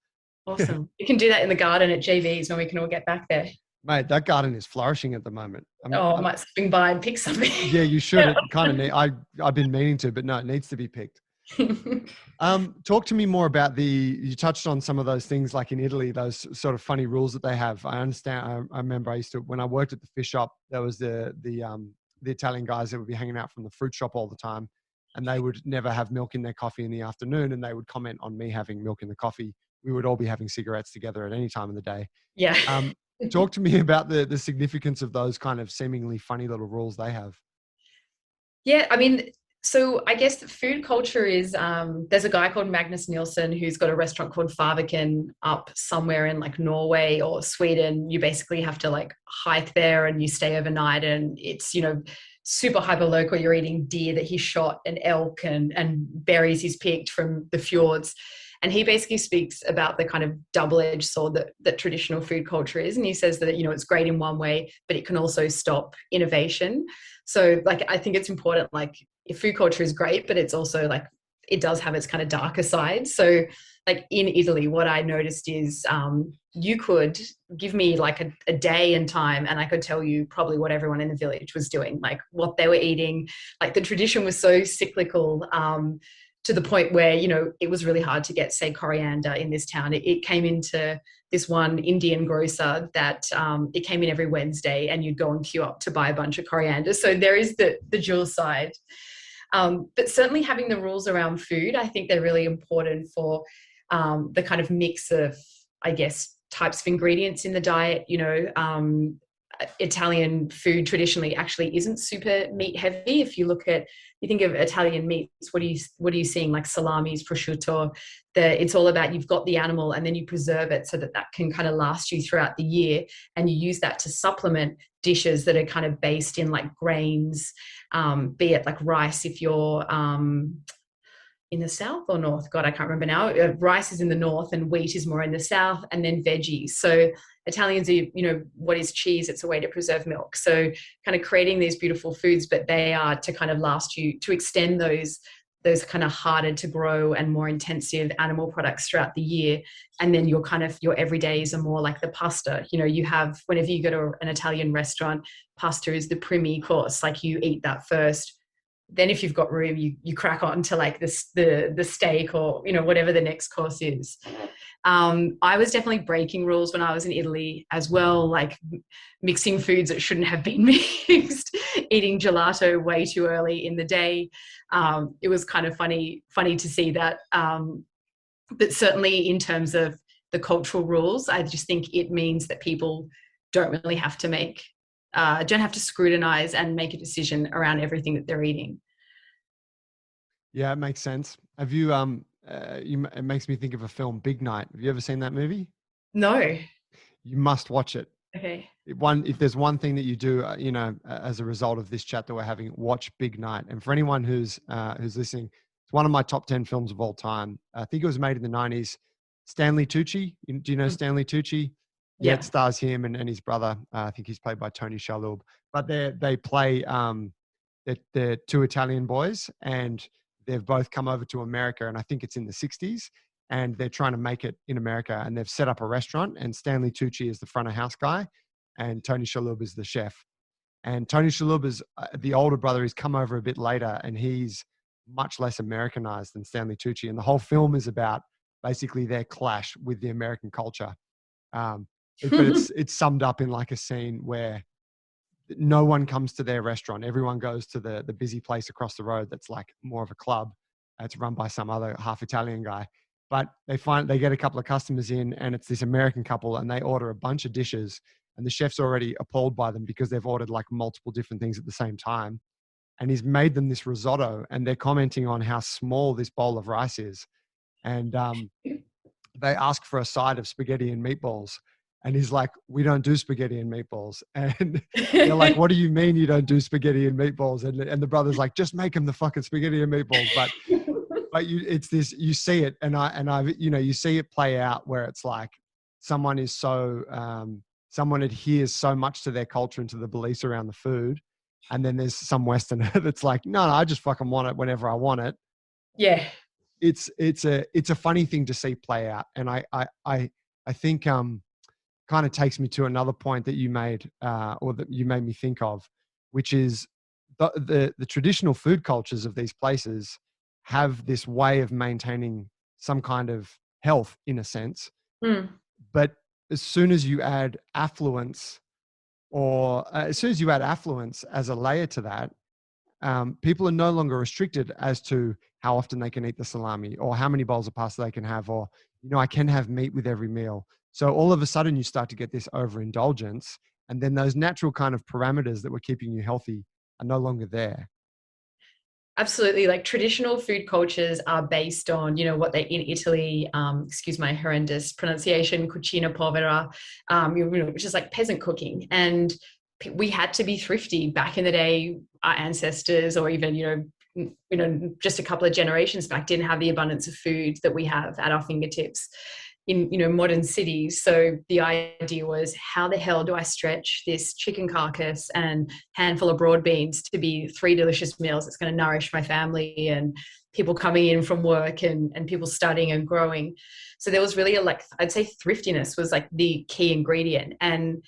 awesome. You can do that in the garden at JV's when we can all get back there. Mate, that garden is flourishing at the moment. Oh, I might swing by and pick something. Yeah, you should. It kind of need. I've been meaning to, but no, it needs to be picked. Talk to me more about you touched on some of those things like in Italy, those sort of funny rules that they have. I understand. I remember when I worked at the fish shop, there was the Italian guys that would be hanging out from the fruit shop all the time, and they would never have milk in their coffee in the afternoon, and they would comment on me having milk in the coffee. We would all be having cigarettes together at any time of the day. Yeah. Talk to me about the significance of those kind of seemingly funny little rules they have. Yeah, I mean, so I guess the food culture is there's a guy called Magnus Nielsen who's got a restaurant called Farviken up somewhere in like Norway or Sweden. You basically have to like hike there and you stay overnight, and it's, super hyper local. You're eating deer that he shot and elk and berries he's picked from the fjords. And he basically speaks about the kind of double-edged sword that traditional food culture is. And he says that, it's great in one way, but it can also stop innovation. So like, I think it's important, like if food culture is great, but it's also like, it does have its kind of darker side. So like in Italy, what I noticed is you could give me like a day and time, and I could tell you probably what everyone in the village was doing, like what they were eating. Like the tradition was so cyclical, to the point where, it was really hard to get, say, coriander in this town. It came into this one Indian grocer that it came in every Wednesday, and you'd go and queue up to buy a bunch of coriander. So there is the dual side. But certainly having the rules around food, I think they're really important for the kind of mix of, I guess, types of ingredients in the diet. Italian food traditionally actually isn't super meat heavy. If you think of Italian meats, what are you seeing? Like salamis, prosciutto. It's all about, you've got the animal and then you preserve it so that can kind of last you throughout the year, and you use that to supplement dishes that are kind of based in like grains, be it like rice if you're in the south or north. God, I can't remember now. Rice is in the north and wheat is more in the south, and then veggies. So Italians are, what is cheese? It's a way to preserve milk. So kind of creating these beautiful foods, but they are to kind of last you, to extend those kind of harder to grow and more intensive animal products throughout the year. And then your everydays are more like the pasta. You have, whenever you go to an Italian restaurant, pasta is the primi course. Like you eat that first. Then if you've got room, you crack on to like the steak or, whatever the next course is. I was definitely breaking rules when I was in Italy as well, like mixing foods that shouldn't have been mixed, eating gelato way too early in the day. It was kind of funny to see that. But certainly in terms of the cultural rules, I just think it means that people don't really have to don't have to scrutinize and make a decision around everything that they're eating. Yeah, it makes sense. Have you, it makes me think of a film, Big Night. Have you ever seen that movie? No. You must watch it. Okay. If there's one thing that you do, as a result of this chat that we're having, watch Big Night. And for anyone who's listening, it's one of my top 10 films of all time. I think it was made in the 90s. Stanley Tucci. Do you know Stanley Tucci? Yeah, it stars him and his brother. I think he's played by Tony Shalhoub. But they play they're two Italian boys, and they've both come over to America, and I think it's in the 60s, and they're trying to make it in America, and they've set up a restaurant, and Stanley Tucci is the front of house guy, and Tony Shalhoub is the chef. And Tony Shalhoub is the older brother. He's come over a bit later, and he's much less Americanized than Stanley Tucci. And the whole film is about basically their clash with the American culture. But it's summed up in like a scene where no one comes to their restaurant. Everyone goes to the busy place across the road that's like more of a club. It's run by some other half Italian guy. But they get a couple of customers in, and it's this American couple, and they order a bunch of dishes, and the chef's already appalled by them because they've ordered like multiple different things at the same time. And he's made them this risotto, and they're commenting on how small this bowl of rice is. And they ask for a side of spaghetti and meatballs. And he's like, we don't do spaghetti and meatballs. And they're like, what do you mean you don't do spaghetti and meatballs? And the brother's like, just make them the fucking spaghetti and meatballs. But it's this, you see it. And you see it play out where it's like someone is so, someone adheres so much to their culture and to the beliefs around the food. And then there's some Westerner that's like, no, I just fucking want it whenever I want it. Yeah. It's a funny thing to see play out. And I think kind of takes me to another point that you made, or that you made me think of, which is the traditional food cultures of these places have this way of maintaining some kind of health in a sense. But as soon as you add affluence, as a layer to that, people are no longer restricted as to how often they can eat the salami or how many bowls of pasta they can have, or, I can have meat with every meal. So all of a sudden you start to get this overindulgence, and then those natural kind of parameters that were keeping you healthy are no longer there. Absolutely. Like traditional food cultures are based on, what they in Italy, excuse my horrendous pronunciation, cucina povera, which is like peasant cooking. And we had to be thrifty back in the day. Our ancestors, or even, just a couple of generations back, didn't have the abundance of food that we have at our fingertips in modern cities. So the idea was, how the hell do I stretch this chicken carcass and handful of broad beans to be 3 delicious meals that's going to nourish my family and people coming in from work and people studying and growing. So there was really I'd say thriftiness was like the key ingredient. And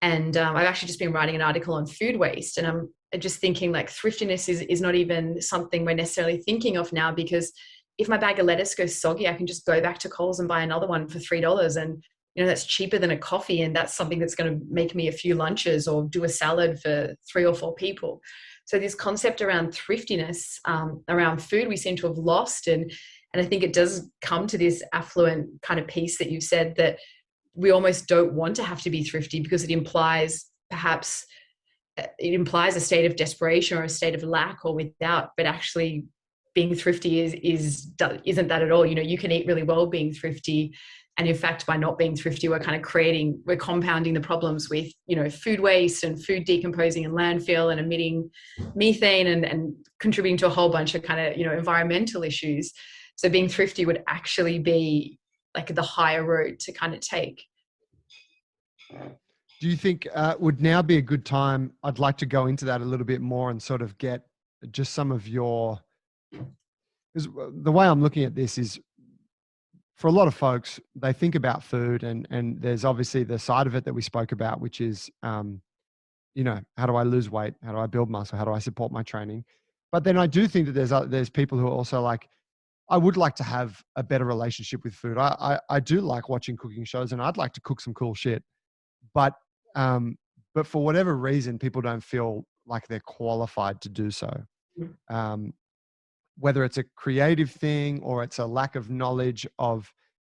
I've actually just been writing an article on food waste, and I'm just thinking like thriftiness is not even something we're necessarily thinking of now, because if my bag of lettuce goes soggy, I can just go back to Coles and buy another one for $3. And, that's cheaper than a coffee. And that's something that's going to make me a few lunches or do a salad for 3 or 4 people. So this concept around thriftiness, around food, we seem to have lost. And I think it does come to this affluent kind of piece that you've said, that we almost don't want to have to be thrifty, because it implies a state of desperation or a state of lack or without, but actually being thrifty isn't that at all. You can eat really well being thrifty. And in fact, by not being thrifty, we're compounding the problems with, food waste and food decomposing in landfill and emitting methane and contributing to a whole bunch of kind of, environmental issues. So being thrifty would actually be like the higher road to kind of take. Do you think would now be a good time? I'd like to go into that a little bit more and sort of get just some of your, because the way I'm looking at this is, for a lot of folks, they think about food, and there's obviously the side of it that we spoke about, which is, how do I lose weight? How do I build muscle? How do I support my training? But then I do think that there's people who are also like, I would like to have a better relationship with food. I do like watching cooking shows, and I'd like to cook some cool shit. But for whatever reason, people don't feel like they're qualified to do so. Whether it's a creative thing, or it's a lack of knowledge of,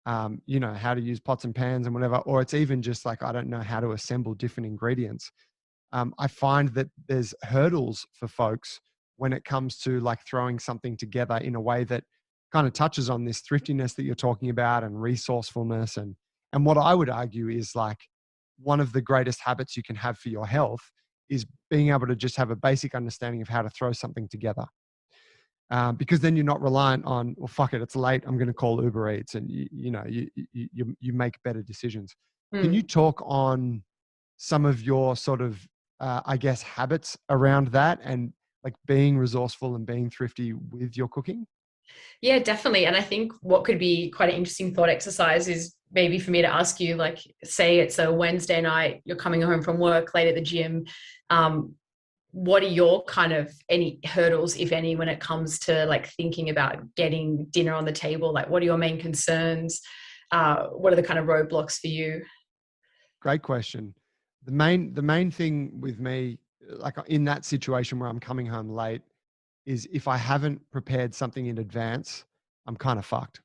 how to use pots and pans and whatever, or it's even just like, I don't know how to assemble different ingredients. I find that there's hurdles for folks when it comes to like throwing something together in a way that kind of touches on this thriftiness that you're talking about, and resourcefulness. And what I would argue is like, one of the greatest habits you can have for your health is being able to just have a basic understanding of how to throw something together. Because then you're not reliant on, well, fuck it, it's late, I'm going to call Uber Eats, and you make better decisions. Can you talk on some of your sort of, I guess, habits around that, and like being resourceful and being thrifty with your cooking? Yeah, definitely. And I think what could be quite an interesting thought exercise is maybe for me to ask you, like, say it's a Wednesday night, you're coming home from work late at the gym. What are your kind of any hurdles, if any, when it comes to like thinking about getting dinner on the table? Like, what are your main concerns? What are the kind of roadblocks for you? Great question. The main thing with me, like in that situation where I'm coming home late, is if I haven't prepared something in advance, I'm kind of fucked.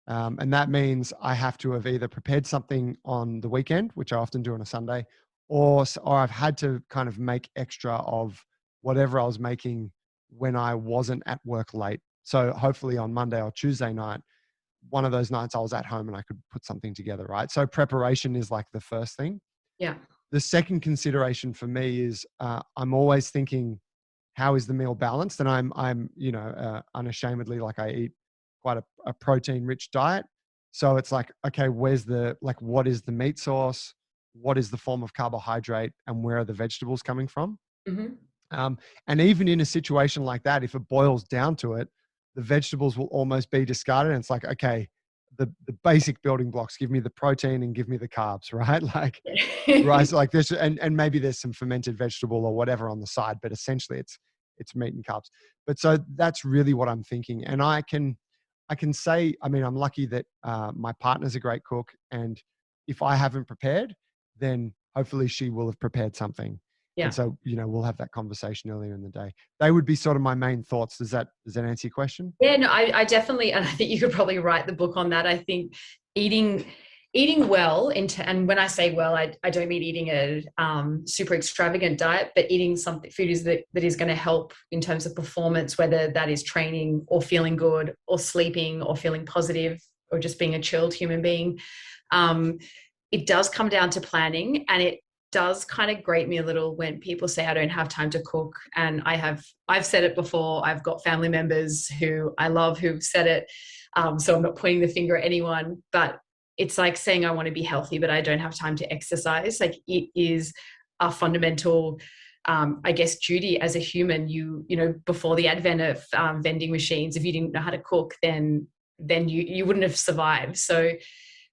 And that means I have to have either prepared something on the weekend, which I often do on a Sunday, or I've had to kind of make extra of whatever I was making when I wasn't at work late. So hopefully on Monday or Tuesday night, one of those nights I was at home and I could put something together, right? So preparation is like the first thing. Yeah. The second consideration for me is I'm always thinking, how is the meal balanced? And I'm unashamedly, like, I eat quite a protein rich diet. So it's like, okay, what is the meat source? What is the form of carbohydrate, and where are the vegetables coming from? Mm-hmm. And even in a situation like that, if it boils down to it, the vegetables will almost be discarded. And it's like, okay, the basic building blocks, give me the protein and give me the carbs, right? Like, right. So like this, and maybe there's some fermented vegetable or whatever on the side, but essentially it's meat and carbs. But so that's really what I'm thinking. And I can say, I mean, I'm lucky that my partner's a great cook, and if I haven't prepared, then hopefully she will have prepared something. Yeah. And so, we'll have that conversation earlier in the day. They would be sort of my main thoughts. Does that answer your question? Yeah, no, I definitely, and I think you could probably write the book on that. I think eating well and when I say well, I don't mean eating a super extravagant diet, but eating something food that is going to help in terms of performance, whether that is training or feeling good or sleeping or feeling positive or just being a chilled human being. It does come down to planning, and it does kind of grate me a little when people say I don't have time to cook. And I've said it before. I've got family members who I love who've said it. So I'm not pointing the finger at anyone, but it's like saying I want to be healthy, but I don't have time to exercise. Like, it is a fundamental, I guess, duty as a human. Before the advent of vending machines, if you didn't know how to cook, then you wouldn't have survived. So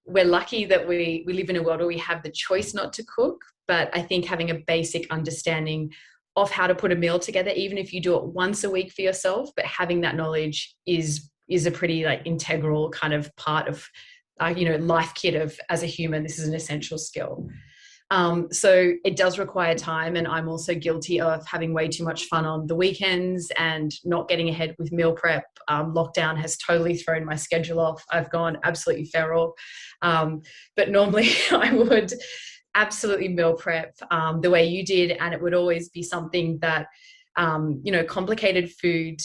we're lucky that we live in a world where we have the choice not to cook. But I think having a basic understanding of how to put a meal together, even if you do it once a week for yourself, but having that knowledge is a pretty like integral kind of part of, life kit of, as a human, this is an essential skill. So it does require time, and I'm also guilty of having way too much fun on the weekends and not getting ahead with meal prep. Lockdown has totally thrown my schedule off. I've gone absolutely feral. But normally I would absolutely meal prep the way you did, and it would always be something that, complicated food,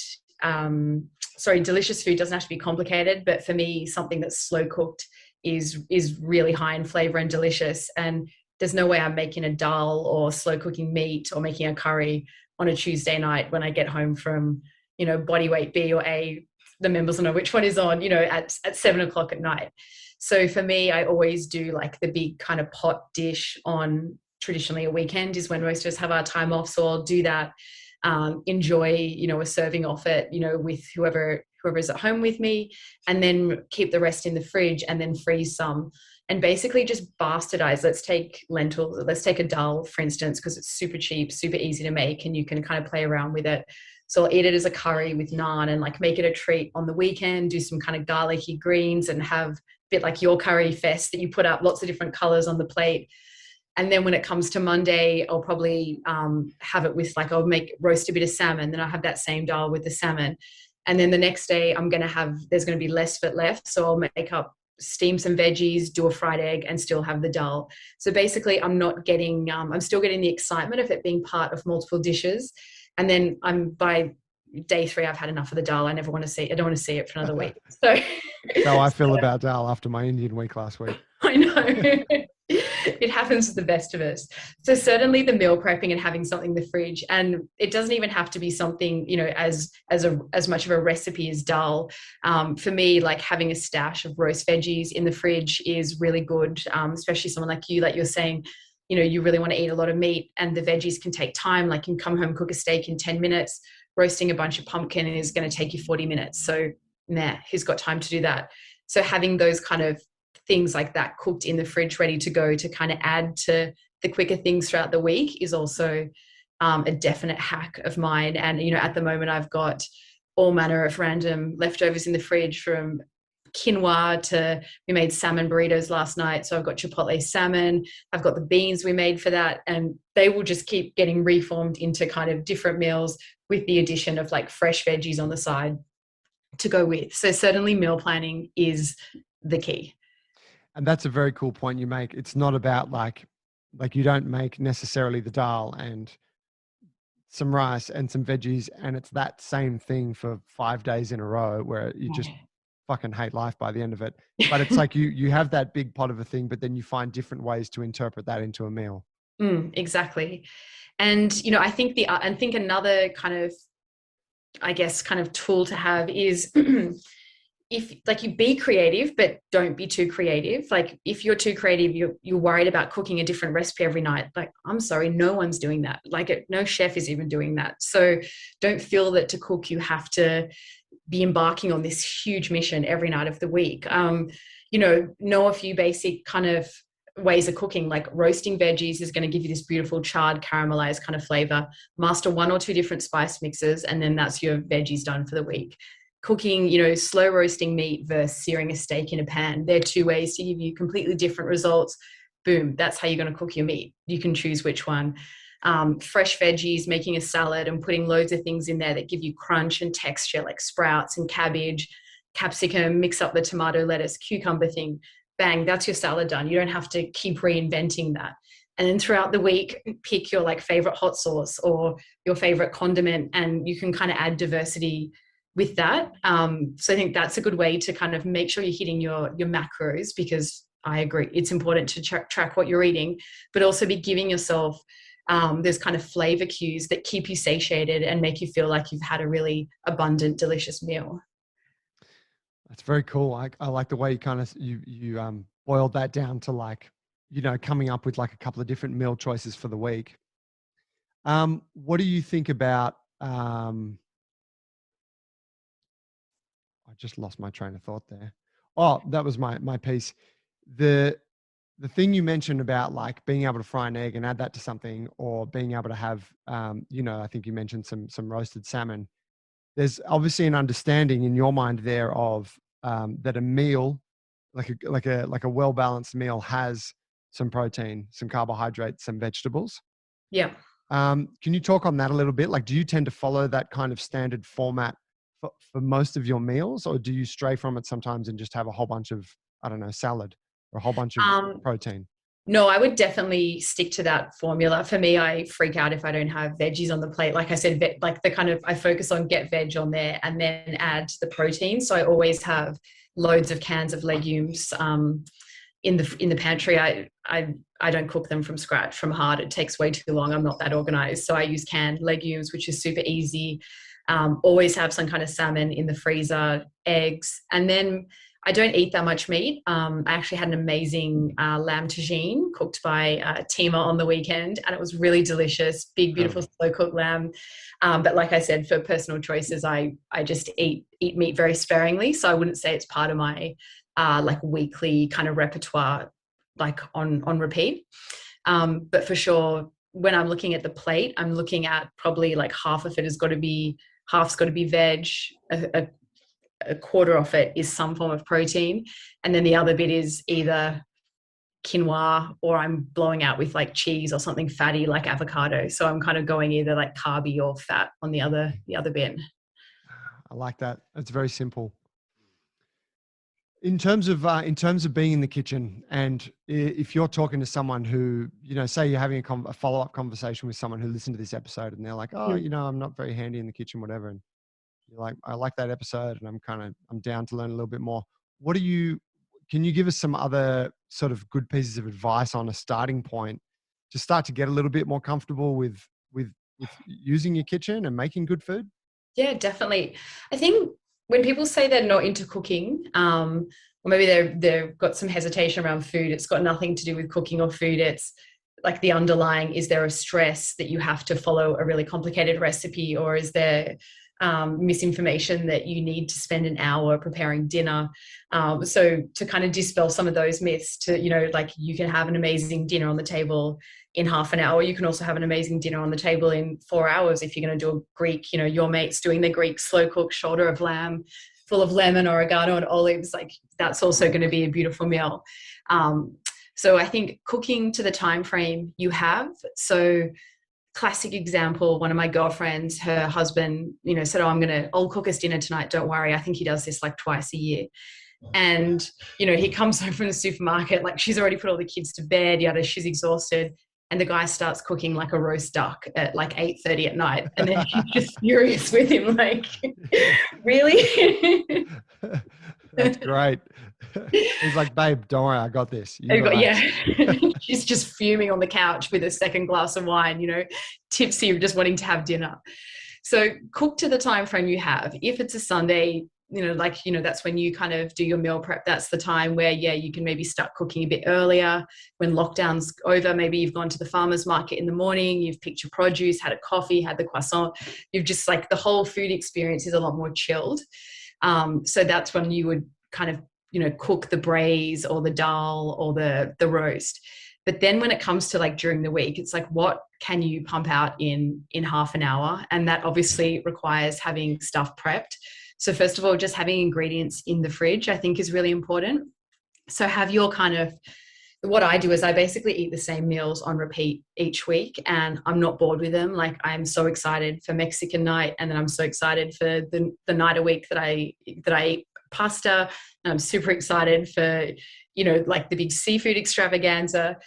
delicious food doesn't have to be complicated, but for me, something that's slow cooked is really high in flavor and delicious. And there's no way I'm making a dal or slow cooking meat or making a curry on a Tuesday night when I get home from, body weight B or A. The members will know which one is on, at 7:00 at night. So for me, I always do like the big kind of pot dish on traditionally a weekend is when most of us have our time off. So I'll do that, enjoy, a serving off it, with whoever is at home with me, and then keep the rest in the fridge and then freeze some. And basically just bastardize. Let's take lentils. Let's take a dal, for instance, because it's super cheap, super easy to make, and you can kind of play around with it. So I'll eat it as a curry with naan and like make it a treat on the weekend, do some kind of garlicky greens and have a bit like your curry fest that you put up lots of different colors on the plate. And then when it comes to Monday, I'll probably have it with I'll roast a bit of salmon. Then I'll have that same dal with the salmon. And then the next day there's going to be less of it left. So I'll steam some veggies, do a fried egg, and still have the dal. So basically I'm still getting the excitement of it being part of multiple dishes. And then by day 3, I've had enough of the dal. I don't want to see it for another week. So how I feel about dal after my Indian week last week. I know. It happens to the best of us. So certainly the meal prepping and having something in the fridge, and it doesn't even have to be something, as much of a recipe as dal. For me, like having a stash of roast veggies in the fridge is really good, especially someone like you, like you're saying, you really want to eat a lot of meat and the veggies can take time. Like you can come home, cook a steak in 10 minutes. Roasting a bunch of pumpkin is going to take you 40 minutes. So who's got time to do that? So having those kind of things like that cooked in the fridge, ready to go to kind of add to the quicker things throughout the week is also a definite hack of mine. And, at the moment I've got all manner of random leftovers in the fridge, from quinoa to, we made salmon burritos last night. So I've got chipotle salmon, I've got the beans we made for that, and they will just keep getting reformed into kind of different meals with the addition of like fresh veggies on the side. to go with. So certainly meal planning is the key. And that's a very cool point you make. It's not about like you don't make necessarily the dal and some rice and some veggies, and it's that same thing for 5 days in a row where you just fucking hate life by the end of it. But it's like you have that big pot of a thing, but then you find different ways to interpret that into a meal. Exactly. And, I think another kind of, I guess, kind of tool to have is if like you be creative, but don't be too creative. Like if you're too creative, you're worried about cooking a different recipe every night. Like, I'm sorry, no one's doing that. Like no chef is even doing that. So don't feel that to cook, you have to be embarking on this huge mission every night of the week. Know a few basic kind of ways of cooking, like roasting veggies is going to give you this beautiful charred caramelized kind of flavor. Master 1 or 2 different spice mixes, and then that's your veggies done for the week. Cooking, slow roasting meat versus searing a steak in a pan. They're 2 ways to give you completely different results. Boom, that's how you're going to cook your meat. You can choose which one. Fresh veggies, making a salad and putting loads of things in there that give you crunch and texture, like sprouts and cabbage, capsicum, mix up the tomato, lettuce, cucumber thing. Bang, that's your salad done. You don't have to keep reinventing that. And then throughout the week, pick your like favorite hot sauce or your favorite condiment, and you can kind of add diversity with that. So I think that's a good way to kind of make sure you're hitting your macros, because I agree, it's important to track what you're eating, but also be giving yourself those kind of flavor cues that keep you satiated and make you feel like you've had a really abundant, delicious meal. That's very cool. I like the way you kind of you boiled that down to like, coming up with like a couple of different meal choices for the week. What do you think about I just lost my train of thought there. Oh, that was my piece. The thing you mentioned about like being able to fry an egg and add that to something, or being able to have I think you mentioned some roasted salmon. There's obviously an understanding in your mind there of that a meal, like a well-balanced meal, has some protein, some carbohydrates, some vegetables. Yeah. Can you talk on that a little bit? Like, do you tend to follow that kind of standard format for most of your meals, or do you stray from it sometimes and just have a whole bunch of, I don't know, salad or a whole bunch of protein? No, I would definitely stick to that formula. For me, I freak out if I don't have veggies on the plate. Like I said, like the kind of, I focus on get veg on there and then add the protein. So I always have loads of cans of legumes in the pantry. I don't cook them from scratch, from hard. It takes way too long. I'm not that organized. So I use canned legumes, which is super easy. Always have some kind of salmon in the freezer, eggs, and then I don't eat that much meat. I actually had an amazing lamb tagine cooked by Tima on the weekend, and it was really delicious. Big, beautiful, slow cooked lamb. But like I said, for personal choices, I just eat meat very sparingly. So I wouldn't say it's part of my like weekly kind of repertoire, like on repeat. But for sure, when I'm looking at the plate, I'm looking at probably like half's got to be veg. A quarter of it is some form of protein, and then the other bit is either quinoa, or I'm blowing out with like cheese or something fatty like avocado. So I'm kind of going either like carby or fat on the other bit. I like that. It's very simple. In terms of being in the kitchen, and if you're talking to someone who, say you're having a follow-up conversation with someone who listened to this episode and they're like, oh, I'm not very handy in the kitchen, whatever. And you're like, I like that episode and I'm down to learn a little bit more. Can you give us some other sort of good pieces of advice on a starting point to start to get a little bit more comfortable with using your kitchen and making good food? Yeah, definitely. I think when people say they're not into cooking, or maybe they've got some hesitation around food, it's got nothing to do with cooking or food. It's like the underlying, is there a stress that you have to follow a really complicated recipe, or is there misinformation that you need to spend an hour preparing dinner? So to kind of dispel some of those myths, to, like you can have an amazing dinner on the table in half an hour. You can also have an amazing dinner on the table in 4 hours. If you're going to do a Greek, your mate's doing the Greek slow cooked shoulder of lamb full of lemon, oregano and olives, like that's also going to be a beautiful meal. So I think cooking to the time frame you have. So classic example, one of my girlfriends, her husband, said, oh, I'll cook us dinner tonight. Don't worry. I think he does this like twice a year. And, he comes home from the supermarket, like she's already put all the kids to bed, yada, she's exhausted. And the guy starts cooking like a roast duck at like 8:30 at night. And then she's just furious with him, like, really? That's great. He's like, babe, don't worry, I got this. Yeah. She's just fuming on the couch with a second glass of wine, tipsy, just wanting to have dinner. So cook to the time frame you have. If it's a Sunday, that's when you kind of do your meal prep. That's the time where, you can maybe start cooking a bit earlier. When lockdown's over, maybe you've gone to the farmer's market in the morning, you've picked your produce, had a coffee, had the croissant. You've just like the whole food experience is a lot more chilled. So that's when you would kind of, cook the braise or the dal or the roast. But then when it comes to like during the week, it's like, what can you pump out in half an hour? And that obviously requires having stuff prepped. So first of all, just having ingredients in the fridge, I think is really important. So have your what I do is I basically eat the same meals on repeat each week, and I'm not bored with them. Like, I'm so excited for Mexican night, and then I'm so excited for the night a week that I eat pasta, and I'm super excited for, like the big seafood extravaganza.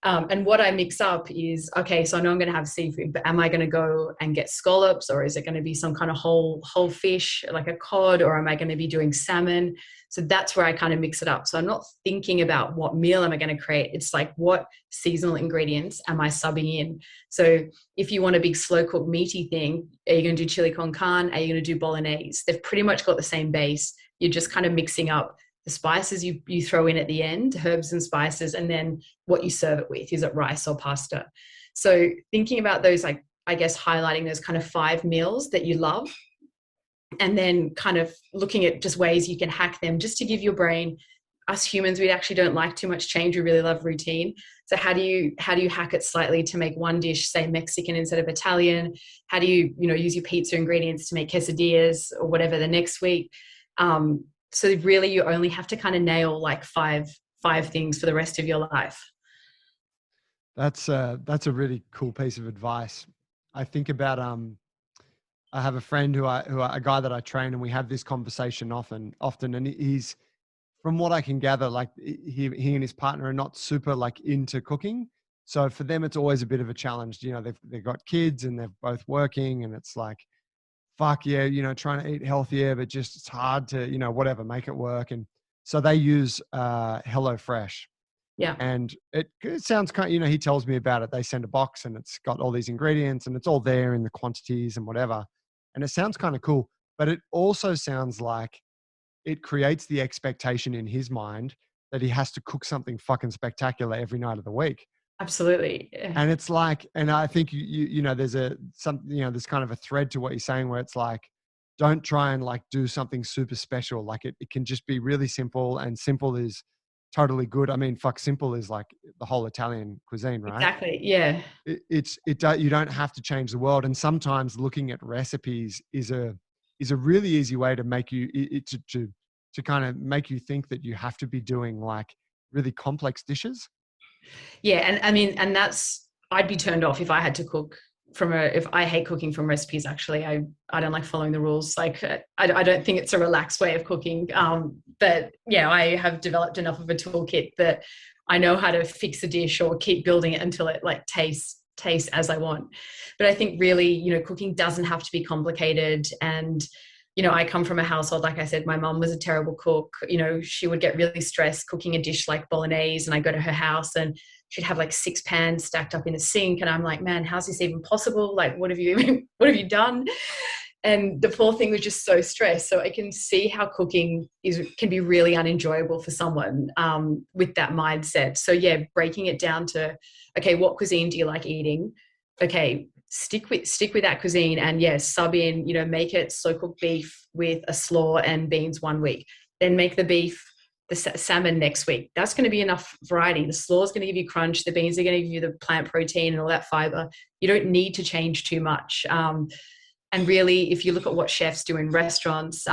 And what I mix up is, okay, so I know I'm going to have seafood, but am I going to go and get scallops, or is it going to be some kind of whole fish, like a cod, or am I going to be doing salmon? So that's where I kind of mix it up. So I'm not thinking about what meal am I going to create. It's like, what seasonal ingredients am I subbing in? So if you want a big slow cooked meaty thing, are you going to do chili con carne? Are you going to do bolognese? They've pretty much got the same base. You're just kind of mixing up the spices you throw in at the end, herbs and spices, and then what you serve it with. Is it rice or pasta? So thinking about those, like, I guess highlighting those kind of 5 meals that you love, and then kind of looking at just ways you can hack them, just to give your brain, us humans, we actually don't like too much change. We really love routine. So how do you hack it slightly to make one dish, say Mexican instead of Italian? How do you, use your pizza ingredients to make quesadillas or whatever the next week? So really you only have to kind of nail like five things for the rest of your life. That's a really cool piece of advice. I think about, I have a friend a guy that I train, and we have this conversation often. And he's, from what I can gather, like he and his partner are not super like into cooking. So for them, it's always a bit of a challenge. They've got kids and they're both working, and it's like, fuck yeah, trying to eat healthier, but just it's hard to, whatever, make it work. And so they use HelloFresh. Yeah. And it sounds kind of, he tells me about it. They send a box and it's got all these ingredients and it's all there in the quantities and whatever. And it sounds kind of cool, but it also sounds like it creates the expectation in his mind that he has to cook something fucking spectacular every night of the week. Absolutely. Yeah. And it's like, and I think there's there's kind of a thread to what you're saying, where it's like, don't try and like do something super special. Like it can just be really simple, and simple is totally good. I mean, simple is like the whole Italian cuisine, right? Exactly. Yeah. You don't have to change the world. And sometimes looking at recipes is a really easy way to make you to kind of make you think that you have to be doing like really complex dishes. Yeah. And I mean, and I'd be turned off if I had to cook if I hate cooking from recipes. Actually, I don't like following the rules. Like, I don't think it's a relaxed way of cooking. But yeah, I have developed enough of a toolkit that I know how to fix a dish or keep building it until it like tastes as I want. But I think really, cooking doesn't have to be complicated. And, I come from a household, like I said, my mom was a terrible cook. She would get really stressed cooking a dish like bolognese, and I go to her house and she'd have like 6 pans stacked up in a sink. And I'm like, man, how's this even possible? Like, what have you done? And the poor thing was just so stressed. So I can see how cooking can be really unenjoyable for someone with that mindset. So yeah, breaking it down to, okay, what cuisine do you like eating? Okay, stick with that cuisine, and yes, sub in, make it slow cooked beef with a slaw and beans one week. Then make the beef, the salmon next week. That's going to be enough variety. The slaw is going to give you crunch. The beans are going to give you the plant protein and all that fiber. You don't need to change too much. And really, if you look at what chefs do in restaurants,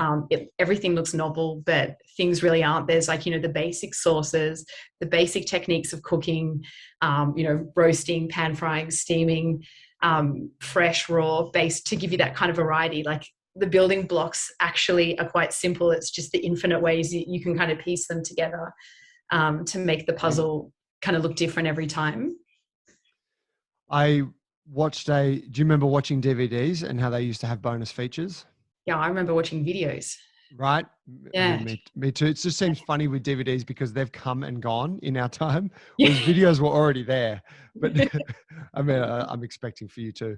everything looks novel, but things really aren't. There's like, the basic sauces, the basic techniques of cooking, roasting, pan frying, steaming. fresh, raw, based to give you that kind of variety. Like the building blocks actually are quite simple. It's just the infinite ways you can kind of piece them together to make the puzzle kind of look different every time. I watched do you remember watching DVDs and how they used to have bonus features? Yeah, I remember watching videos. Right? Yeah. Me too. It just seems funny with DVDs because they've come and gone in our time, whereas videos were already there. But I mean, I'm expecting for you too.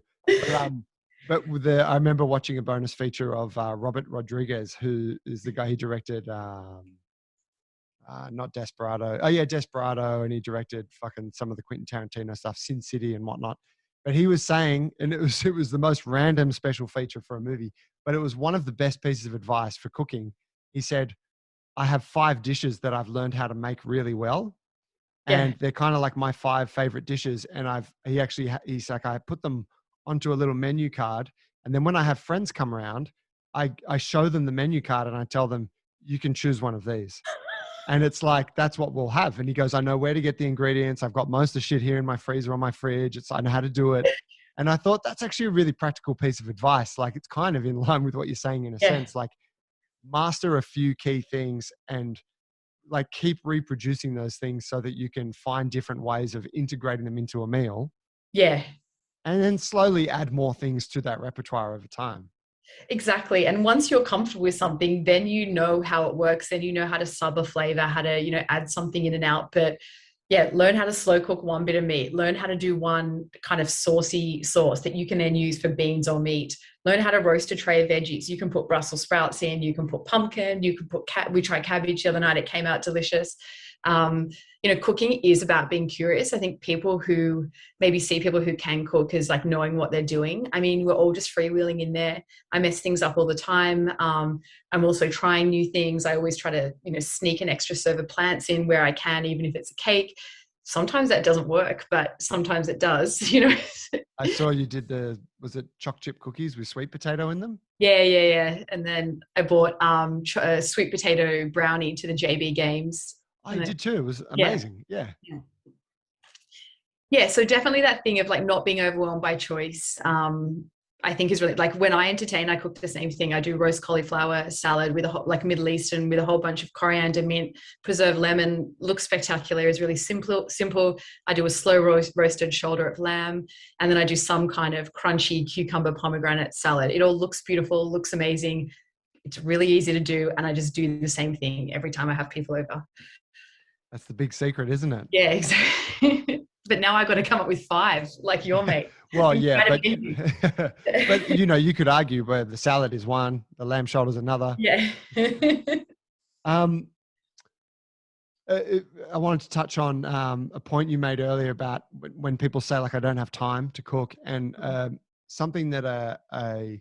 But with I remember watching a bonus feature of Robert Rodriguez, who is the guy who directed not Desperado. Oh yeah, Desperado, and he directed fucking some of the Quentin Tarantino stuff, Sin City and whatnot. But he was saying, and it was the most random special feature for a movie, but it was one of the best pieces of advice for cooking. He said, I have 5 dishes that I've learned how to make really well. And they're kind of like my 5 favorite dishes. And he's like, I put them onto a little menu card. And then when I have friends come around, I show them the menu card and I tell them, you can choose one of these. And it's like, that's what we'll have. And he goes, I know where to get the ingredients. I've got most of the shit here in my freezer on my fridge. I know how to do it. And I thought that's actually a really practical piece of advice. Like it's kind of in line with what you're saying in a sense, like master a few key things and like keep reproducing those things so that you can find different ways of integrating them into a meal. Yeah. And then slowly add more things to that repertoire over time. Exactly. And once you're comfortable with something, then you know how it works. Then you know how to sub a flavor, how to, add something in and out. But yeah, learn how to slow cook one bit of meat. Learn how to do one kind of saucy sauce that you can then use for beans or meat. Learn how to roast a tray of veggies. You can put Brussels sprouts in, you can put pumpkin, you can put we tried cabbage the other night. It came out delicious. Cooking is about being curious. I think people who maybe see people who can cook as like knowing what they're doing. I mean, we're all just freewheeling in there. I mess things up all the time. I'm also trying new things. I always try to, sneak an extra serve of plants in where I can, even if it's a cake. Sometimes that doesn't work, but sometimes it does, I saw you did was it choc chip cookies with sweet potato in them? Yeah. And then I bought a sweet potato brownie to the JB games. I did too. It was amazing. Yeah. Yeah. So definitely that thing of like not being overwhelmed by choice. I think is really like when I entertain, I cook the same thing. I do roast cauliflower salad with like Middle Eastern with a whole bunch of coriander, mint, preserved lemon. Looks spectacular. Is really simple. I do a slow roasted shoulder of lamb, and then I do some kind of crunchy cucumber pomegranate salad. It all looks beautiful. Looks amazing. It's really easy to do, and I just do the same thing every time I have people over. That's the big secret, isn't it? Yeah, exactly. But now I've got to come up with 5, like your mate. Well, yeah, but you could argue where the salad is one, the lamb shoulder is another. Yeah. I wanted to touch on a point you made earlier about when people say like I don't have time to cook, and something that a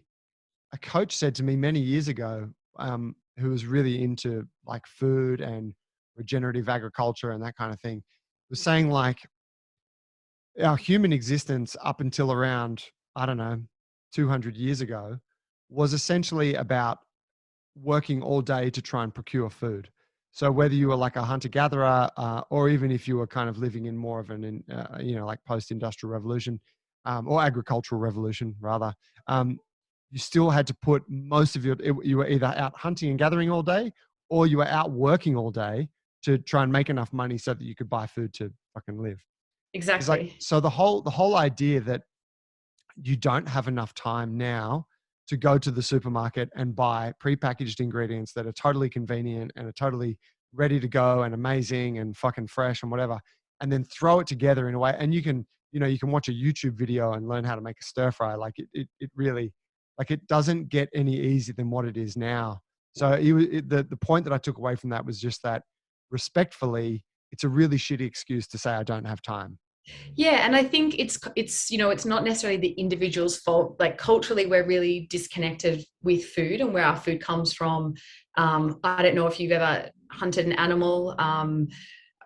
coach said to me many years ago, who was really into like food and regenerative agriculture and that kind of thing, was saying like our human existence up until around, I don't know, 200 years ago was essentially about working all day to try and procure food. So whether you were like a hunter-gatherer or even if you were kind of living in more of an, like post-industrial revolution or agricultural revolution rather, you still had to put most of you were either out hunting and gathering all day or you were out working all day to try and make enough money so that you could buy food to fucking live. Exactly. Like, so the whole idea that you don't have enough time now to go to the supermarket and buy prepackaged ingredients that are totally convenient and are totally ready to go and amazing and fucking fresh and whatever, and then throw it together in a way. And you can watch a YouTube video and learn how to make a stir fry. Like it really, like it doesn't get any easier than what it is now. So the point that I took away from that was just that respectfully, it's a really shitty excuse to say I don't have time. Yeah, and I think it's it's not necessarily the individual's fault. Like culturally, we're really disconnected with food and where our food comes from. I don't know if you've ever hunted an animal.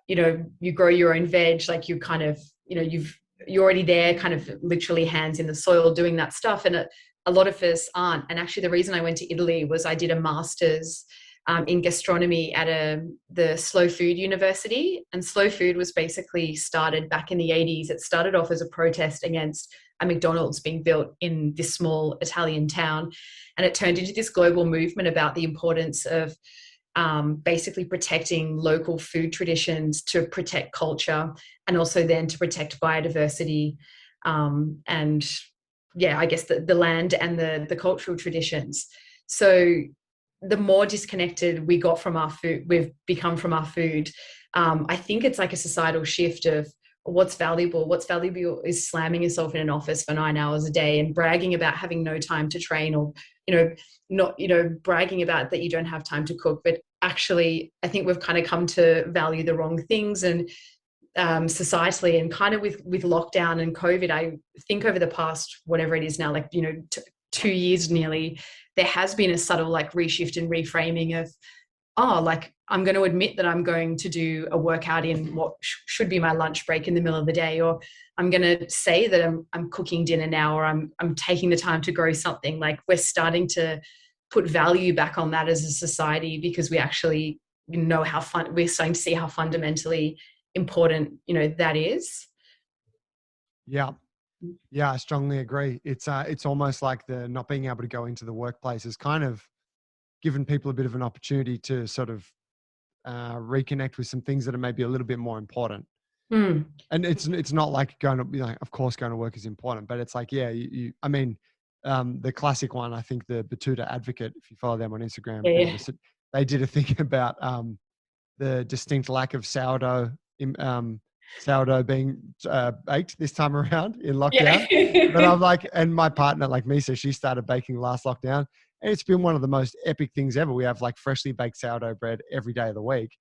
You grow your own veg. Like you kind of, you're already there, kind of literally hands in the soil doing that stuff. And a lot of us aren't. And actually, the reason I went to Italy was I did a master's in gastronomy at the Slow Food University. And Slow Food was basically started back in the 80s. It started off as a protest against a McDonald's being built in this small Italian town. And it turned into this global movement about the importance of basically protecting local food traditions to protect culture and also then to protect biodiversity and I guess the land and the cultural traditions. So the more disconnected we got from our food, we've become from our food. I think it's like a societal shift of what's valuable. What's valuable is slamming yourself in an office for 9 hours a day and bragging about having no time to train, or, not, bragging about that you don't have time to cook. But actually, I think we've kind of come to value the wrong things. And societally, and kind of with lockdown and COVID, I think over the past, whatever it is now, 2 years nearly, there has been a subtle reshift and reframing of, I'm going to admit that I'm going to do a workout in what should be my lunch break in the middle of the day, or I'm going to say that I'm cooking dinner now, or I'm taking the time to grow something. We're starting to put value back on that as a society, because we actually know we're starting to see how fundamentally important that is. Yeah, I strongly agree. It's almost like the not being able to go into the workplace has kind of given people a bit of an opportunity to sort of reconnect with some things that are maybe a little bit more important. And it's not like going to of course going to work is important, but it's like, the classic one, I think the Batuta Advocate, if you follow them on Instagram, they did a thing about the distinct lack of sourdough being baked this time around in lockdown. But I'm like, and my partner, like me, says she started baking last lockdown, and it's been one of the most epic things ever. We have freshly baked sourdough bread every day of the week.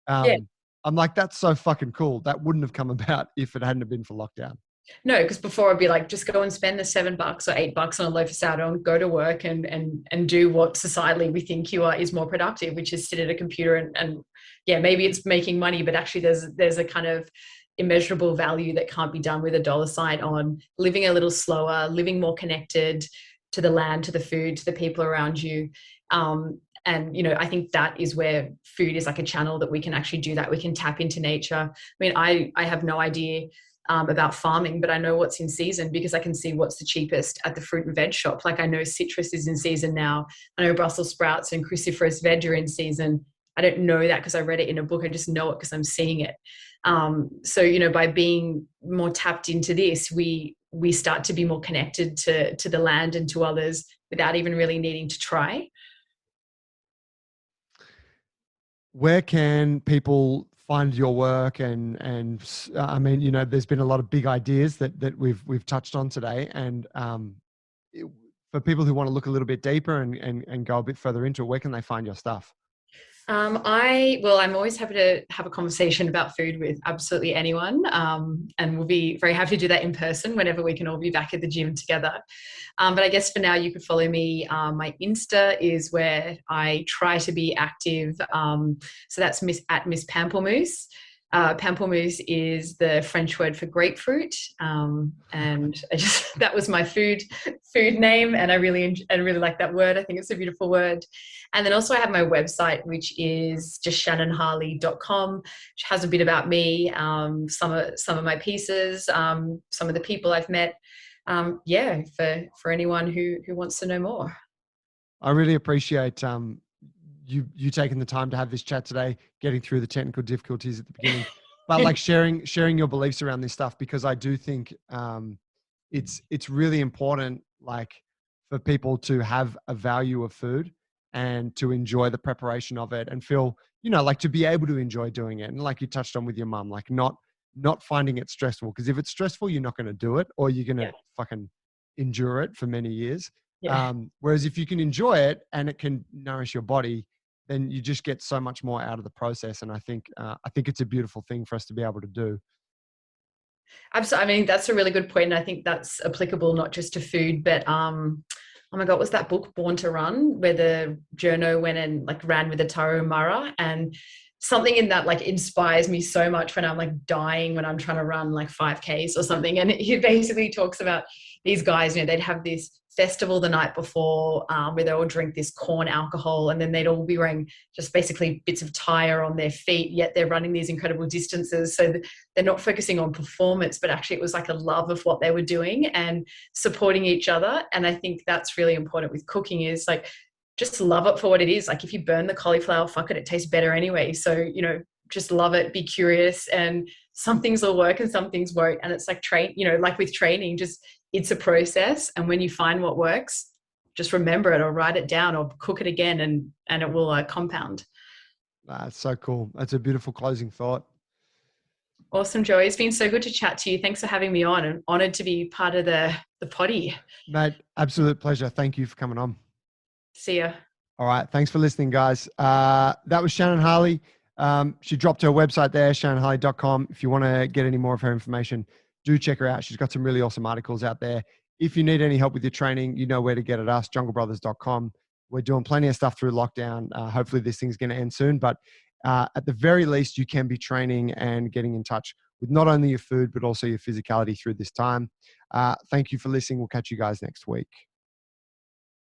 I'm like, that's so fucking cool. That wouldn't have come about if it hadn't have been for lockdown. No, because before I'd be like, just go and spend the $7 or $8 on a loaf of sourdough and go to work and do what societally we think is more productive, which is sit at a computer and maybe it's making money, but actually there's a kind of immeasurable value that can't be done with a dollar sign on living a little slower, living more connected to the land, to the food, to the people around you. I think that is where food is like a channel that we can actually do that. We can tap into nature. I have no idea about farming, but I know what's in season because I can see what's the cheapest at the fruit and veg shop. I know citrus is in season now. I know Brussels sprouts and cruciferous veg are in season. I don't know that because I read it in a book. I just know it because I'm seeing it. By being more tapped into this, we start to be more connected to the land and to others without even really needing to try. Where can people find your work? And there's been a lot of big ideas that we've touched on today. And for people who want to look a little bit deeper and go a bit further into it, where can they find your stuff? I'm always happy to have a conversation about food with absolutely anyone. And we'll be very happy to do that in person whenever we can all be back at the gym together. But I guess for now you could follow me. My Insta is where I try to be active. So that's at Miss Pamplemousse. Pamplemousse is the French word for grapefruit. And that was my food name. And I really like that word. I think it's a beautiful word. And then also I have my website, which is just shannonharley.com, which has a bit about me, some of my pieces, some of the people I've met. For anyone who wants to know more. I really appreciate you taking the time to have this chat today, getting through the technical difficulties at the beginning, but sharing your beliefs around this stuff, because I do think it's really important for people to have a value of food and to enjoy the preparation of it and feel, to be able to enjoy doing it. And like you touched on with your mum, not finding it stressful, because if it's stressful, you're not going to do it, or you're going to fucking endure it for many years. Yeah. Whereas if you can enjoy it and it can nourish your body, then you just get so much more out of the process. And I think it's a beautiful thing for us to be able to do. Absolutely. That's a really good point. And I think that's applicable not just to food, but oh my God, was that book Born to Run, where the journo went and ran with the Tarahumara, and something in that like inspires me so much when I'm like dying when I'm trying to run like 5Ks or something. And he basically talks about these guys, they'd have this festival the night before where they all drink this corn alcohol, and then they'd all be wearing just basically bits of tire on their feet, yet they're running these incredible distances. So they're not focusing on performance, but actually it was like a love of what they were doing and supporting each other. And I think that's really important with cooking, is like, just love it for what it is. Like if you burn the cauliflower, fuck it, it tastes better anyway. So, just love it, be curious, and some things will work and some things won't. And it's like like with training, just it's a process. And when you find what works, just remember it or write it down or cook it again, and it will compound. That's so cool. That's a beautiful closing thought. Awesome, Joey. It's been so good to chat to you. Thanks for having me on, and honored to be part of the potty. Mate, absolute pleasure. Thank you for coming on. See ya. All right. Thanks for listening, guys. That was Shannon Harley. She dropped her website there, shannonharley.com. If you want to get any more of her information, do check her out. She's got some really awesome articles out there. If you need any help with your training, you know where to get at us, junglebrothers.com. We're doing plenty of stuff through lockdown. Hopefully this thing's going to end soon, but at the very least, you can be training and getting in touch with not only your food, but also your physicality through this time. Thank you for listening. We'll catch you guys next week.